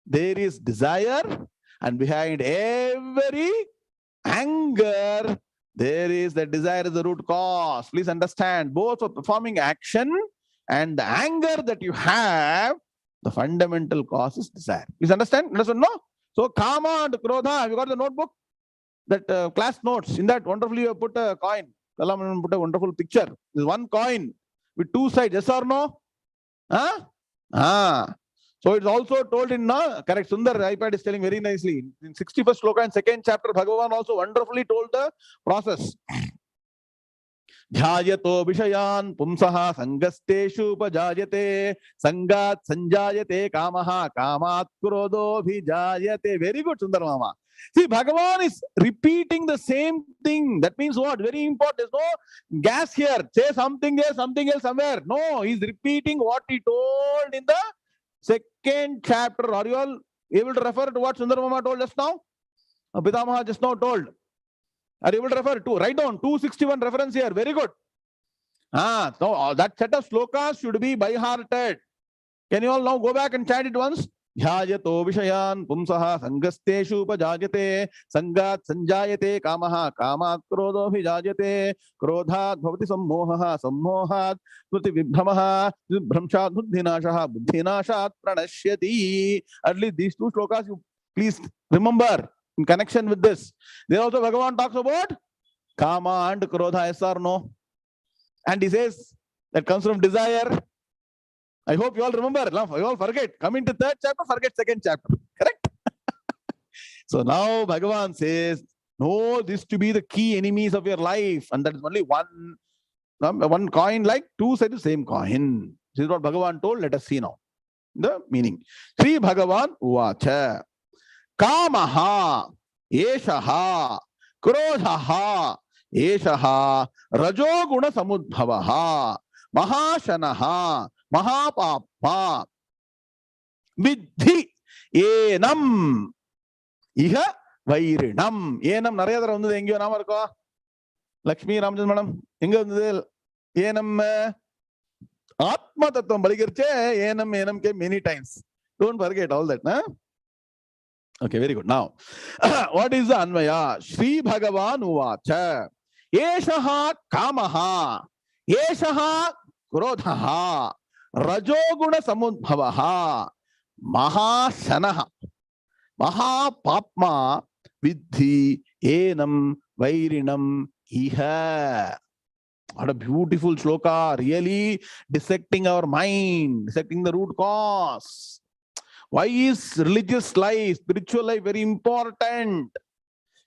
[SPEAKER 1] there is desire, and behind every anger, there is the desire is the root cause. Please understand, both of performing action and the anger that you have, the fundamental cause is desire. Please understand? Understand? No? So kama and krodha, have you got the notebook? That class notes, in that wonderfully you have put a coin. Kalam put a wonderful picture. This one coin with two sides, yes or no? So it's also told in correct. Sundar iPad is telling very nicely. In 61st sloka and 2nd chapter, Bhagavan also wonderfully told the process. Dhyayato vishayan pumsaha sangasteshu upajayate sangat sanjayate kamaha kamat krodho bhijayate. Very good, Sundar Mama. See, Bhagavan is repeating the same thing. That means what? Very important. There's no gas here. Say something there, something else somewhere. No, he's repeating what he told in the 2nd chapter. Are you all able to refer to what Sundar Mama told just now? Pitamaha just now told. Are you able to refer to? Write down 261 reference here. Very good. So that set of slokas should be by-hearted. Can you all now go back and chant it once? Dhyayato vishayan pumsaha sangasteshu upajayate sangat sanjayate kamaha kamat krodho bhijayate krodhat bhavati sammohaha sammohat smriti vibhramaha vibhramshat buddhinashaha buddhinashat pranashyati. At least these two slokas you please remember in connection with this. There also Bhagavan talks about kama and krodha, yes or no? And he says that comes from desire. I hope you all remember. You all forget. Come into 3rd chapter, forget 2nd chapter. Correct? So now Bhagavan says, know this to be the key enemies of your life. And that is only one coin, like two sides of the same coin. This is what Bhagavan told. Let us see now the meaning. Sri Bhagavan uvacha. Kamaha eshaha krodhaha eshaha rajoguna samudbhavaha mahashanaha mahapapma vidhi enam iha vairinam. Enam narayadara vandhu engiyo naam irukko? Lakshmi Ramchandra madam enga vandhu enam atma tattvam palikirche enam came many times. Don't forget all that. Okay, very good. Now what is the anvaya? Sri Bhagavan uvacha eshaha kamaha eshaha krodhaha rajoguna samudbhavaha mahashanaha mahapapma vidhi enam vairinam iha. What a beautiful shloka, really dissecting our mind, dissecting the root cause. Why is religious life, spiritual life very important?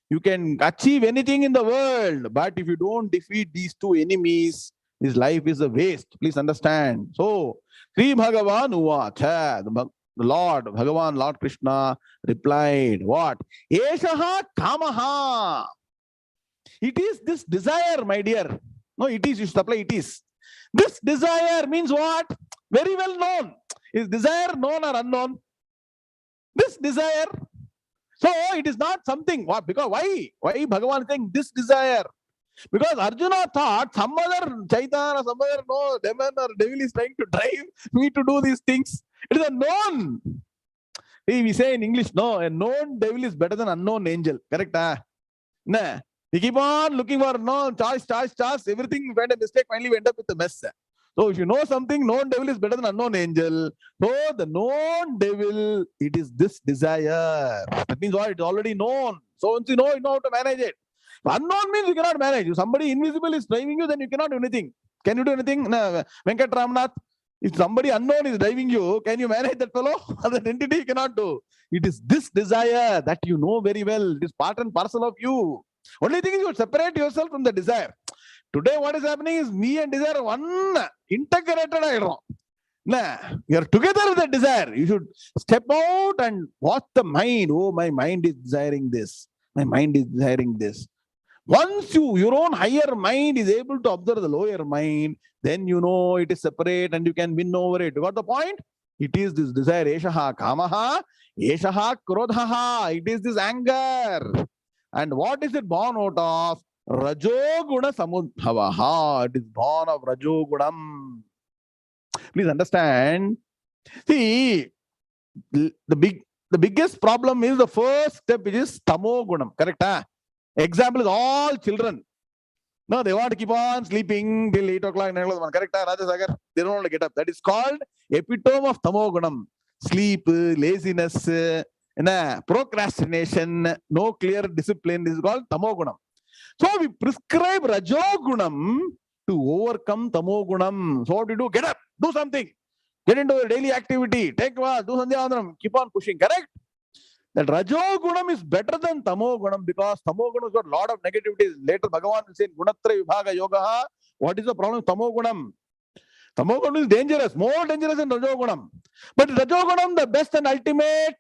[SPEAKER 1] You can achieve anything in the world, but if you don't defeat these two enemies, this life is a waste. Please understand. So, Sri Bhagavan uvacha, the Lord, Bhagavan, Lord Krishna replied, what? Eshaha kamaha. It is this desire, my dear. No, it is, you should apply it is. This desire means what? Very well known. Is desire known or unknown? This desire. So it is not something. What? Because why? Why Bhagavan is saying this desire? Because Arjuna thought some other Chaitanya or some other demon or devil is trying to drive me to do these things. It is a known. See, we say in English, no, a known devil is better than unknown angel. Correct? Nah. We keep on looking for choice. Everything went a mistake, finally we end up with a mess. So if you know something, known devil is better than unknown angel. So the known devil, it is this desire. That means what? It's already known. So once you know how to manage it. Unknown means you cannot manage. If somebody invisible is driving you, then you cannot do anything. Can you do anything? No, Venkat Ramnath, if somebody unknown is driving you, can you manage that fellow? That entity you cannot do. It is this desire that you know very well. It is part and parcel of you. Only thing is you separate yourself from the desire. Today what is happening is me and desire one integrated. You are together with the desire. You should step out and watch the mind. Oh, my mind is desiring this. My mind is desiring this. Once your own higher mind is able to observe the lower mind, then you know it is separate and you can win over it. You got the point? It is this desire, eshaha kamaha, eshaha krodhaha. It is this anger. And what is it born out of? Rajoguna samudbhavaha. It is born of Rajogunam. Please understand. See, the biggest problem is the first step, which is tamogunam. Correct? Example is all children. No, they want to keep on sleeping till 8 o'clock, 9 o'clock. Correct, Rajasagar? They don't want to get up. That is called epitome of tamogunam. Sleep, laziness, procrastination, no clear discipline. This is called tamogunam. So we prescribe rajogunam to overcome tamogunam. So what do you do? Get up, do something. Get into your daily activity. Take a bath, do Sandhyavandhanam. Keep on pushing. Correct? That Rajogunam is better than Tamogunam because Tamogunam has got a lot of negativities. Later, Bhagavan will say, Gunatraya Vibhaga Yoga. What is the problem with Tamogunam? Tamogunam is dangerous, more dangerous than Rajogunam. But Rajogunam, the best and ultimate?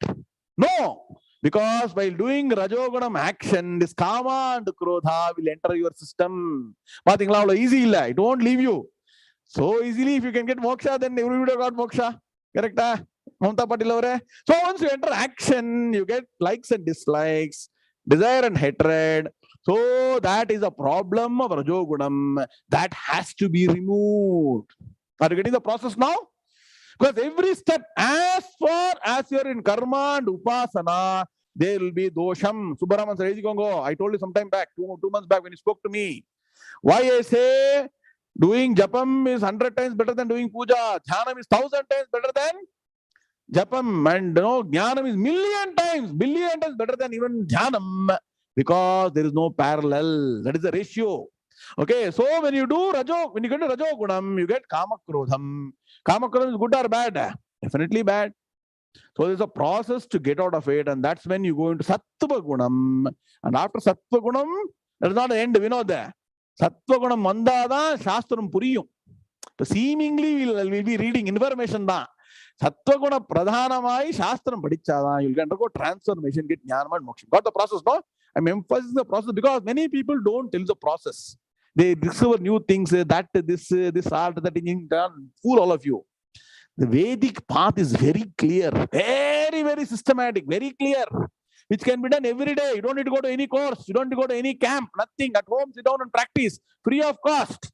[SPEAKER 1] No. Because while doing Rajogunam action, this Kama and Krodha will enter your system. Easy, it won't leave you. So easily, if you can get moksha, then everybody got moksha. Correct? So once you enter action, you get likes and dislikes, desire and hatred. So that is a problem of Rajogunam that has to be removed. Are you getting the process now? Because every step, as far as you are in karma and upasana, there will be dosham. Subaraman Saraswati, I told you sometime back, two months back when you spoke to me. Why I say doing japam is 100 times better than doing puja. Dhyanam is 1,000 times better than japam. And jnanam is billion times better than even dhyanam. Because there is no parallel. That is the ratio. Okay, so when you do when you get to Rajogunam, you get Kamakrotham. Kamakrotham is good or bad? Definitely bad. So there's a process to get out of it, and that's when you go into Sattva Gunam. And after Sattva Gunam, that is not the end, we know that. Sattva Gunam Mandada Shastram Puriyum. So seemingly we'll be reading information da. Sattva Guna Pradhanamai Shastram Padichada. You'll undergo transformation, get Jnanam and Moksha. Got the process, no? I'm emphasizing the process because many people don't tell the process. They discover new things, this art, that fool all of you. The Vedic path is very clear, very, very systematic, very clear, which can be done every day. You don't need to go to any course. You don't need to go to any camp, nothing. At home, sit down and practice, free of cost.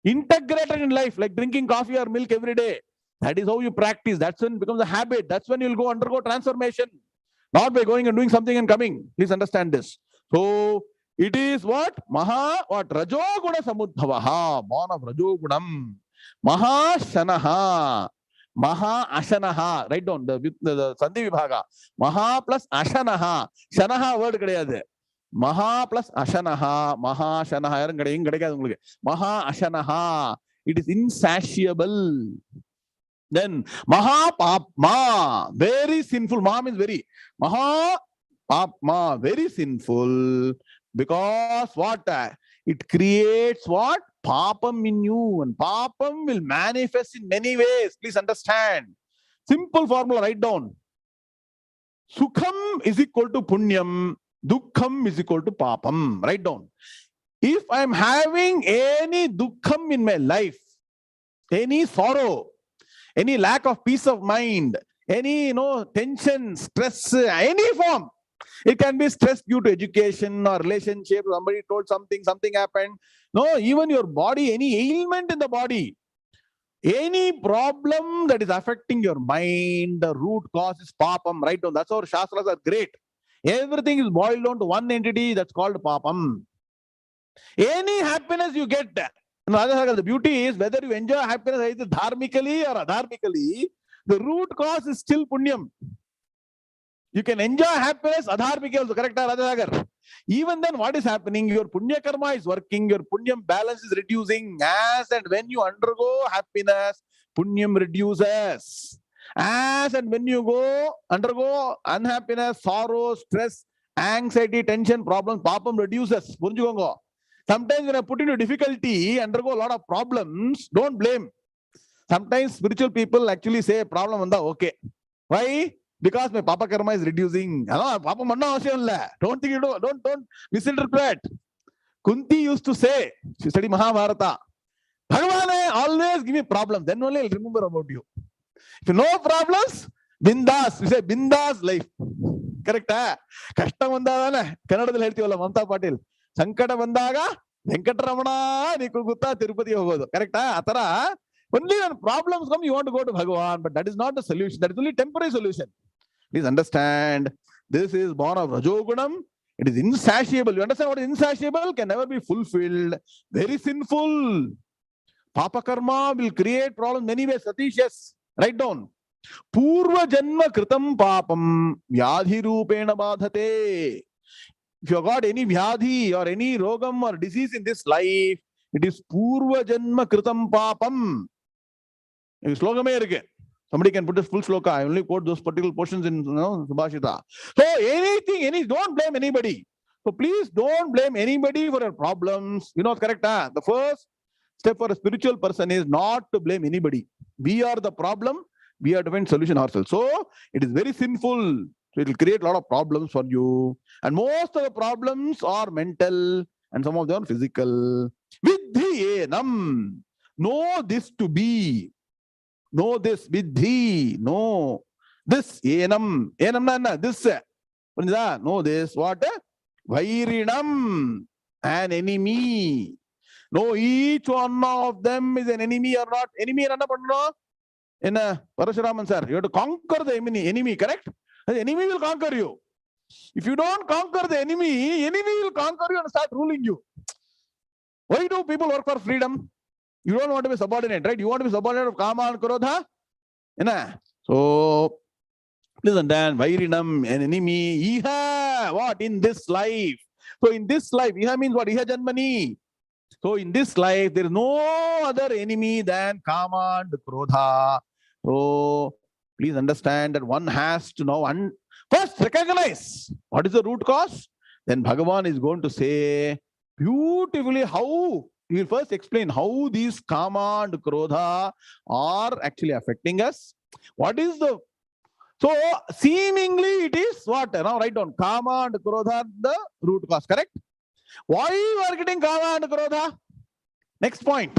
[SPEAKER 1] Integrated in life, like drinking coffee or milk every day. That is how you practice. That's when it becomes a habit. That's when you'll go undergo transformation. Not by going and doing something and coming. Please understand this. So, it is what? Rajoguna samudbhavaha, born of Rajogunam. Maha shanaha. Maha ashanaha. Write down the Sandhi Vibhaga. Maha plus ashanaha. Shanaha word kadayadu. Maha plus ashanaha. Maha shanaha. Maha ashanaha. It is insatiable. Then Maha Papma. Very sinful. Ma means very. Maha Papma. Very sinful. Because what? It creates what? Papam in you. And Papam will manifest in many ways. Please understand. Simple formula, write down. Sukham is equal to Punyam. Dukkham is equal to Papam. Write down. If I am having any Dukkham in my life, any sorrow, any lack of peace of mind, any tension, stress, any form. It can be stress due to education or relationship. Somebody told something happened. No, even your body, any ailment in the body, any problem that is affecting your mind, the root cause is papam. Right down. That's how Shastras are great. Everything is boiled down to one entity that's called papam. Any happiness you get, the beauty is whether you enjoy happiness either dharmically or adharmically, the root cause is still punyam. You can enjoy happiness adharmically also, correct, Rajasagar? Even then, what is happening? Your punya karma is working, your punyam balance is reducing. As and when you undergo happiness, punyam reduces. As and when you undergo unhappiness, sorrow, stress, anxiety, tension, problems, papam reduces. Sometimes when I put into difficulty, undergo a lot of problems, don't blame. Sometimes spiritual people actually say, problem on the okay. Why? Because my papa karma is reducing. Don't think you don't misinterpret. Kunti used to say, she studied Mahabharata, Bhagavan, always give me problems. Then only I'll remember about you. If no problems, bindas. You say bindas life. Correct? Kashta bandadana. Kannadadalli ಹೇಳ್ತೀವಲ್ಲ ಮಮತಾ ಪಾಟೀಲ್. ಸಂಕಟ ಬಂದಾಗ ವೆಂಕಟರಮಣ ನೀಕು ಗುತ್ತಾ ತಿರುಪತಿ ಹೋಗೋದು. Correct? ಆ ತರ only when problems come you want to go to Bhagavan, but that is not the solution. That is only temporary solution. Please understand, this is born of Rajogunam. It is insatiable. You understand what is insatiable? Can never be fulfilled. Very sinful. Papa karma will create problems many ways. Satish, yes. Write down. Purva janma kritam papam vyadhi rupena badhate. If you have got any vyadhi or any rogam or disease in this life, it is purva janma kritam papam. Sloka mein irke. Somebody can put this full sloka. I only quote those particular portions in Subhashita. So anything, don't blame anybody. So please don't blame anybody for your problems. You know, correct? The first step for a spiritual person is not to blame anybody. We are the problem. We have to find solution ourselves. So it is very sinful. So it will create a lot of problems for you. And most of the problems are mental and some of them are physical. Vidhi enam. Know this to be. Know this. Vidhi. Know this. Enam. Enam na this. Know this. What? Vairinam. An enemy. No, each one of them is an enemy or not. Enemy in Parashuraman sir, you have to conquer the enemy, correct? The enemy will conquer you. If you don't conquer the enemy will conquer you and start ruling you. Why do people work for freedom? You don't want to be subordinate, right? You want to be subordinate of Kama and Krodha. So, listen, then, Vairinam, an enemy. Iha, what? In this life. So, in this life, Iha means what? Iha Janmani. So in this life, there is no other enemy than Kama and Krodha. So please understand that one has to know and first recognize what is the root cause. Then Bhagavan is going to say beautifully how, he will first explain how these Kama and Krodha are actually affecting us. What is the, so seemingly it is what? Now write down Kama and Krodha, the root cause, correct? Why you are getting Kama and Krodha? Next point.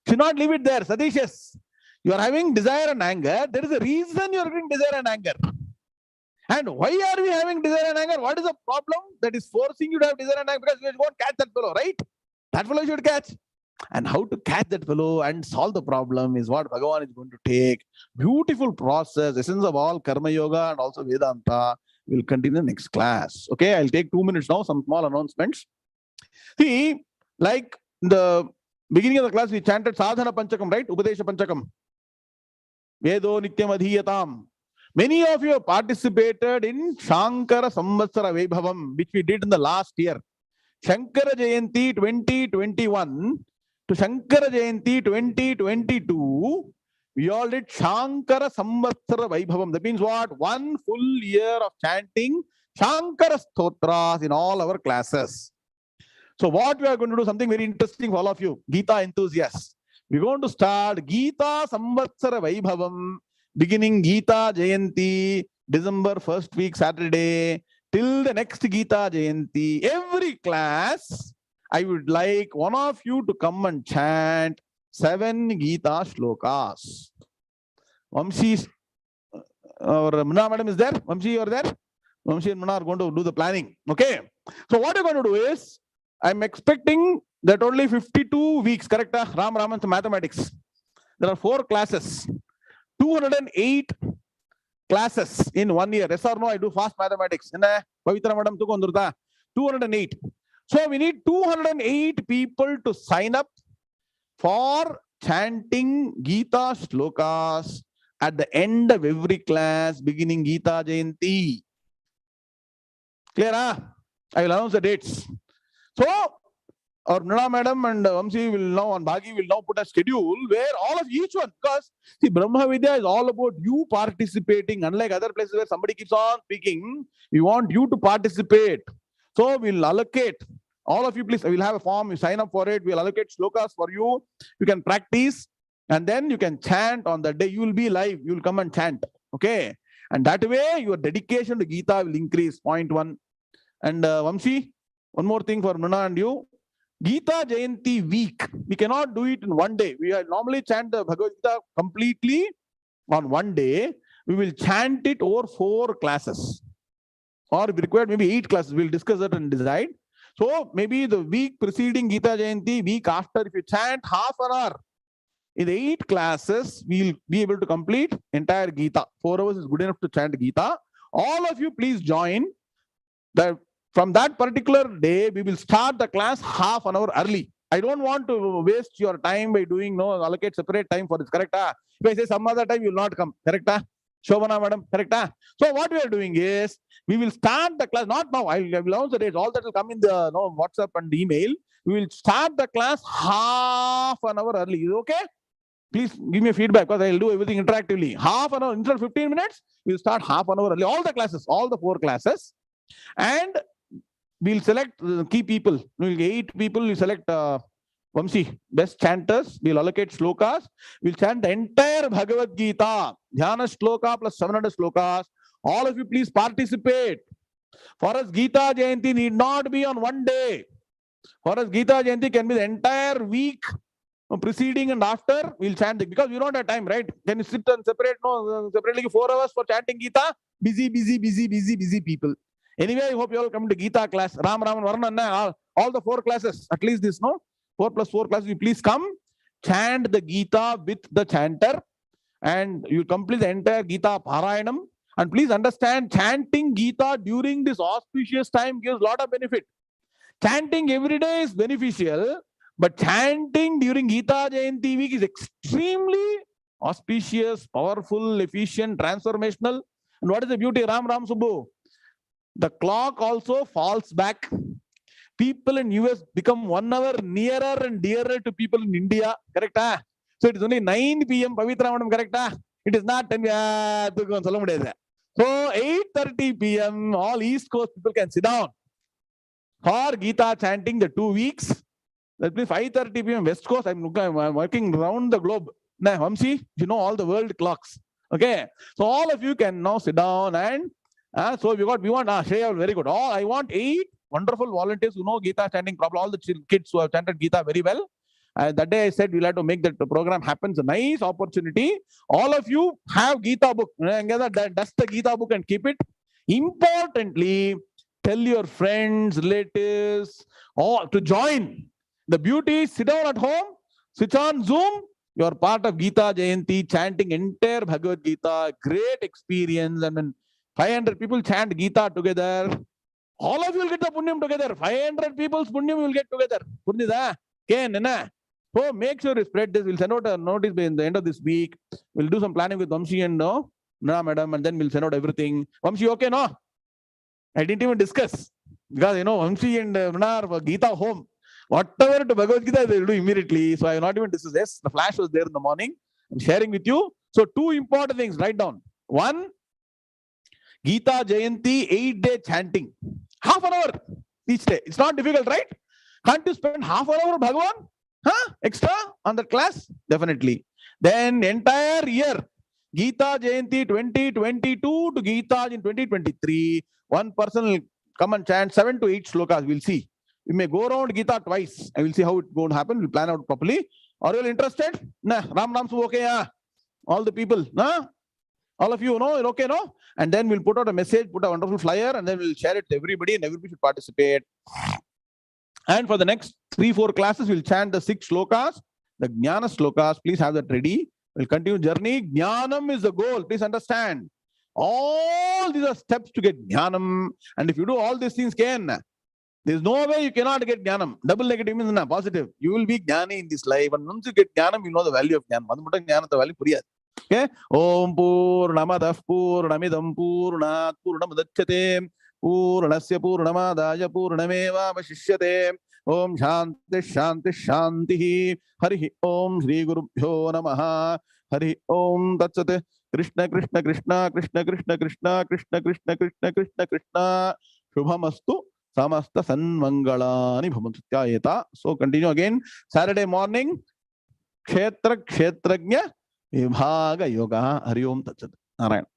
[SPEAKER 1] Should not leave it there. Sadishes. You are having desire and anger. There is a reason you are getting desire and anger. And why are we having desire and anger? What is the problem that is forcing you to have desire and anger? Because you won't catch that fellow, right? That fellow you should catch. And how to catch that fellow and solve the problem is what Bhagavan is going to take. Beautiful process, essence of all Karma Yoga and also Vedanta. We'll continue next class. Okay, I'll take 2 minutes now, some small announcements. See, like in the beginning of the class, we chanted Sadhana Panchakam, right? Upadesha Panchakam. Vedo Nityam Adhiyatam. Many of you have participated in Shankara Samvatsara Vaibhavam, which we did in the last year. Shankara Jayanti 2021 to Shankara Jayanti 2022. We all did Shankara Samvatsara Vaibhavam. That means what? 1 full year of chanting Shankara stotras in all our classes. So what we are going to do, something very interesting for all of you, Gita enthusiasts. We're going to start Gita Samvatsara Vaibhavam, beginning Gita Jayanti, December 1st week, Saturday, till the next Gita Jayanti. Every class, I would like one of you to come and chant 7 Gita shlokas. Vamshi, or Muna madam is there? Vamshi, you are there? Vamshi and Muna are going to do the planning. Okay. So what you're going to do is, I'm expecting that only 52 weeks, correct? Ram Raman's mathematics. There are 4 classes, 208 classes in 1 year. Yes or no? I do fast mathematics. Pavitra madam 208. So we need 208 people to sign up for chanting Gita shlokas at the end of every class, beginning Gita Jayanti. Clear? I will announce the dates. So, our Nana madam and Vamsi will now, and Bhagi will now put a schedule where all of each one, because see, Brahmavidya is all about you participating. Unlike other places where somebody keeps on speaking, we want you to participate. So, we'll allocate. All of you, please, I will have a form, you sign up for it. We'll allocate shlokas for you. You can practice and then you can chant on the day. You will be live. You will come and chant. Okay. And that way, your dedication to Gita will increase. Point 1. And Vamsi, one more thing for Mruna and you. Gita Jayanti week. We cannot do it in one day. We normally chant the Bhagavad Gita completely on one day. We will chant it over 4 classes. Or if required, maybe 8 classes. We'll discuss that and decide. So maybe the week preceding Gita Jayanti, week after, if you chant half an hour, in the 8 classes, we'll be able to complete entire Gita. 4 hours is good enough to chant Gita. All of you please join. From that particular day, we will start the class half an hour early. I don't want to waste your time by doing allocate separate time for this. Correct? If I say some other time, you will not come. Correct? Shobana madam, correct? So what we are doing is, we will start the class, not now, I will announce the dates, all that will come in the WhatsApp and email. We will start the class half an hour early. Is it okay? Please give me a feedback, because I will do everything interactively. Half an hour, instead of 15 minutes, we will start half an hour early. All the classes, all the 4 classes. And we'll select key people. We'll get 8 people. We'll select Vamsi, best chanters. We'll allocate slokas. We'll chant the entire Bhagavad Gita. Dhyana shloka plus 700 slokas. All of you please participate. For us, Gita Jayanti need not be on one day. For us, Gita Jayanti can be the entire week preceding and after. We'll chant it, because we don't have time, right? Can you sit and separately 4 hours for chanting Gita? Busy people. Anyway, I hope you all come to Gita class. Ram and Varna, all the 4 classes, at least this, 4 plus 4 classes, you please come, chant the Gita with the chanter, and you complete the entire Gita Parayanam. And please understand, chanting Gita during this auspicious time gives a lot of benefit. Chanting every day is beneficial, but chanting during Gita Jayanti week is extremely auspicious, powerful, efficient, transformational. And what is the beauty? Ram Subbu. The clock also falls back. People in US become 1 hour nearer and dearer to people in India. Correct? So it is only 9 p.m. Pavitra Madam, correct? It is not 10 p.m. So 8:30 p.m. all East Coast people can sit down for Gita chanting the 2 weeks. That means 5:30 p.m. West Coast. I'm working around the globe. Now, Vamsi, you know all the world clocks. Okay. So all of you can now sit down and so we want Shreya, very good. I want 8 wonderful volunteers who know Gita chanting properly. All the kids who have chanted Gita very well. That day I said we'll have to make that program happen. It's a nice opportunity. All of you have Gita book. Dust the Gita book and keep it. Importantly, tell your friends, relatives, all to join. The beauty is, sit down at home, switch on Zoom. You are part of Gita Jayanti, chanting entire Bhagavad Gita. Great experience. And when 500 people chant Gita together, all of you will get the punyam together. 500 people's punyam will get together. So make sure you spread this. We'll send out a notice by the end of this week. We'll do some planning with Vamsi and Nana madam, and then we'll send out everything. Vamsi, okay, no? I didn't even discuss. Because, Vamsi and Nana are Gita home. Whatever to Bhagavad Gita, they will do immediately. So I will not even discuss this. The flash was there in the morning. I'm sharing with you. So 2 important things, write down. 1, Gita Jayanti 8-day chanting. Half an hour each day. It's not difficult, right? Can't you spend half an hour with Bhagavan? Extra on that class? Definitely. Then entire year, Gita Jayanti 2022 to Gita in 2023, one person will come and chant 7 to 8 slokas. We'll see. We may go around Gita twice. I will see how it's going to happen. We'll plan out properly. Are you all interested? Ram okay, all the people, all of you know, okay, no? And then we'll put out a message, put a wonderful flyer, and then we'll share it to everybody, and everybody should participate. And for the next 3-4 classes, we'll chant the 6 slokas, the Jnana slokas. Please have that ready. We'll continue journey. Jnanam is the goal. Please understand. All these are steps to get Jnanam. And if you do all these things, there's no way you cannot get Jnanam. Double negative means positive. You will be Jnani in this life. And once you get Jnanam, you know the value of Jnanam. The value puriyat. Okay? Om Purnamadah Purnamidam Purnat Purnamadachyate Purnasya Purnamadaya Purnameva Vashishyate Om Shanti Shanti Shanti Hari Om Sri Gurubhyo Namaha Hari Om Tatsate Krishna Krishna Krishna Krishna Krishna Krishna Krishna Krishna Krishna Krishna Krishna Shubhamastu Samasta Sanmangalani Bhamantutyayeta. So continue again. Saturday morning, Kshetra Kshetrajna Vibhaga Yoga. Hari Om Tatsat. Narayana.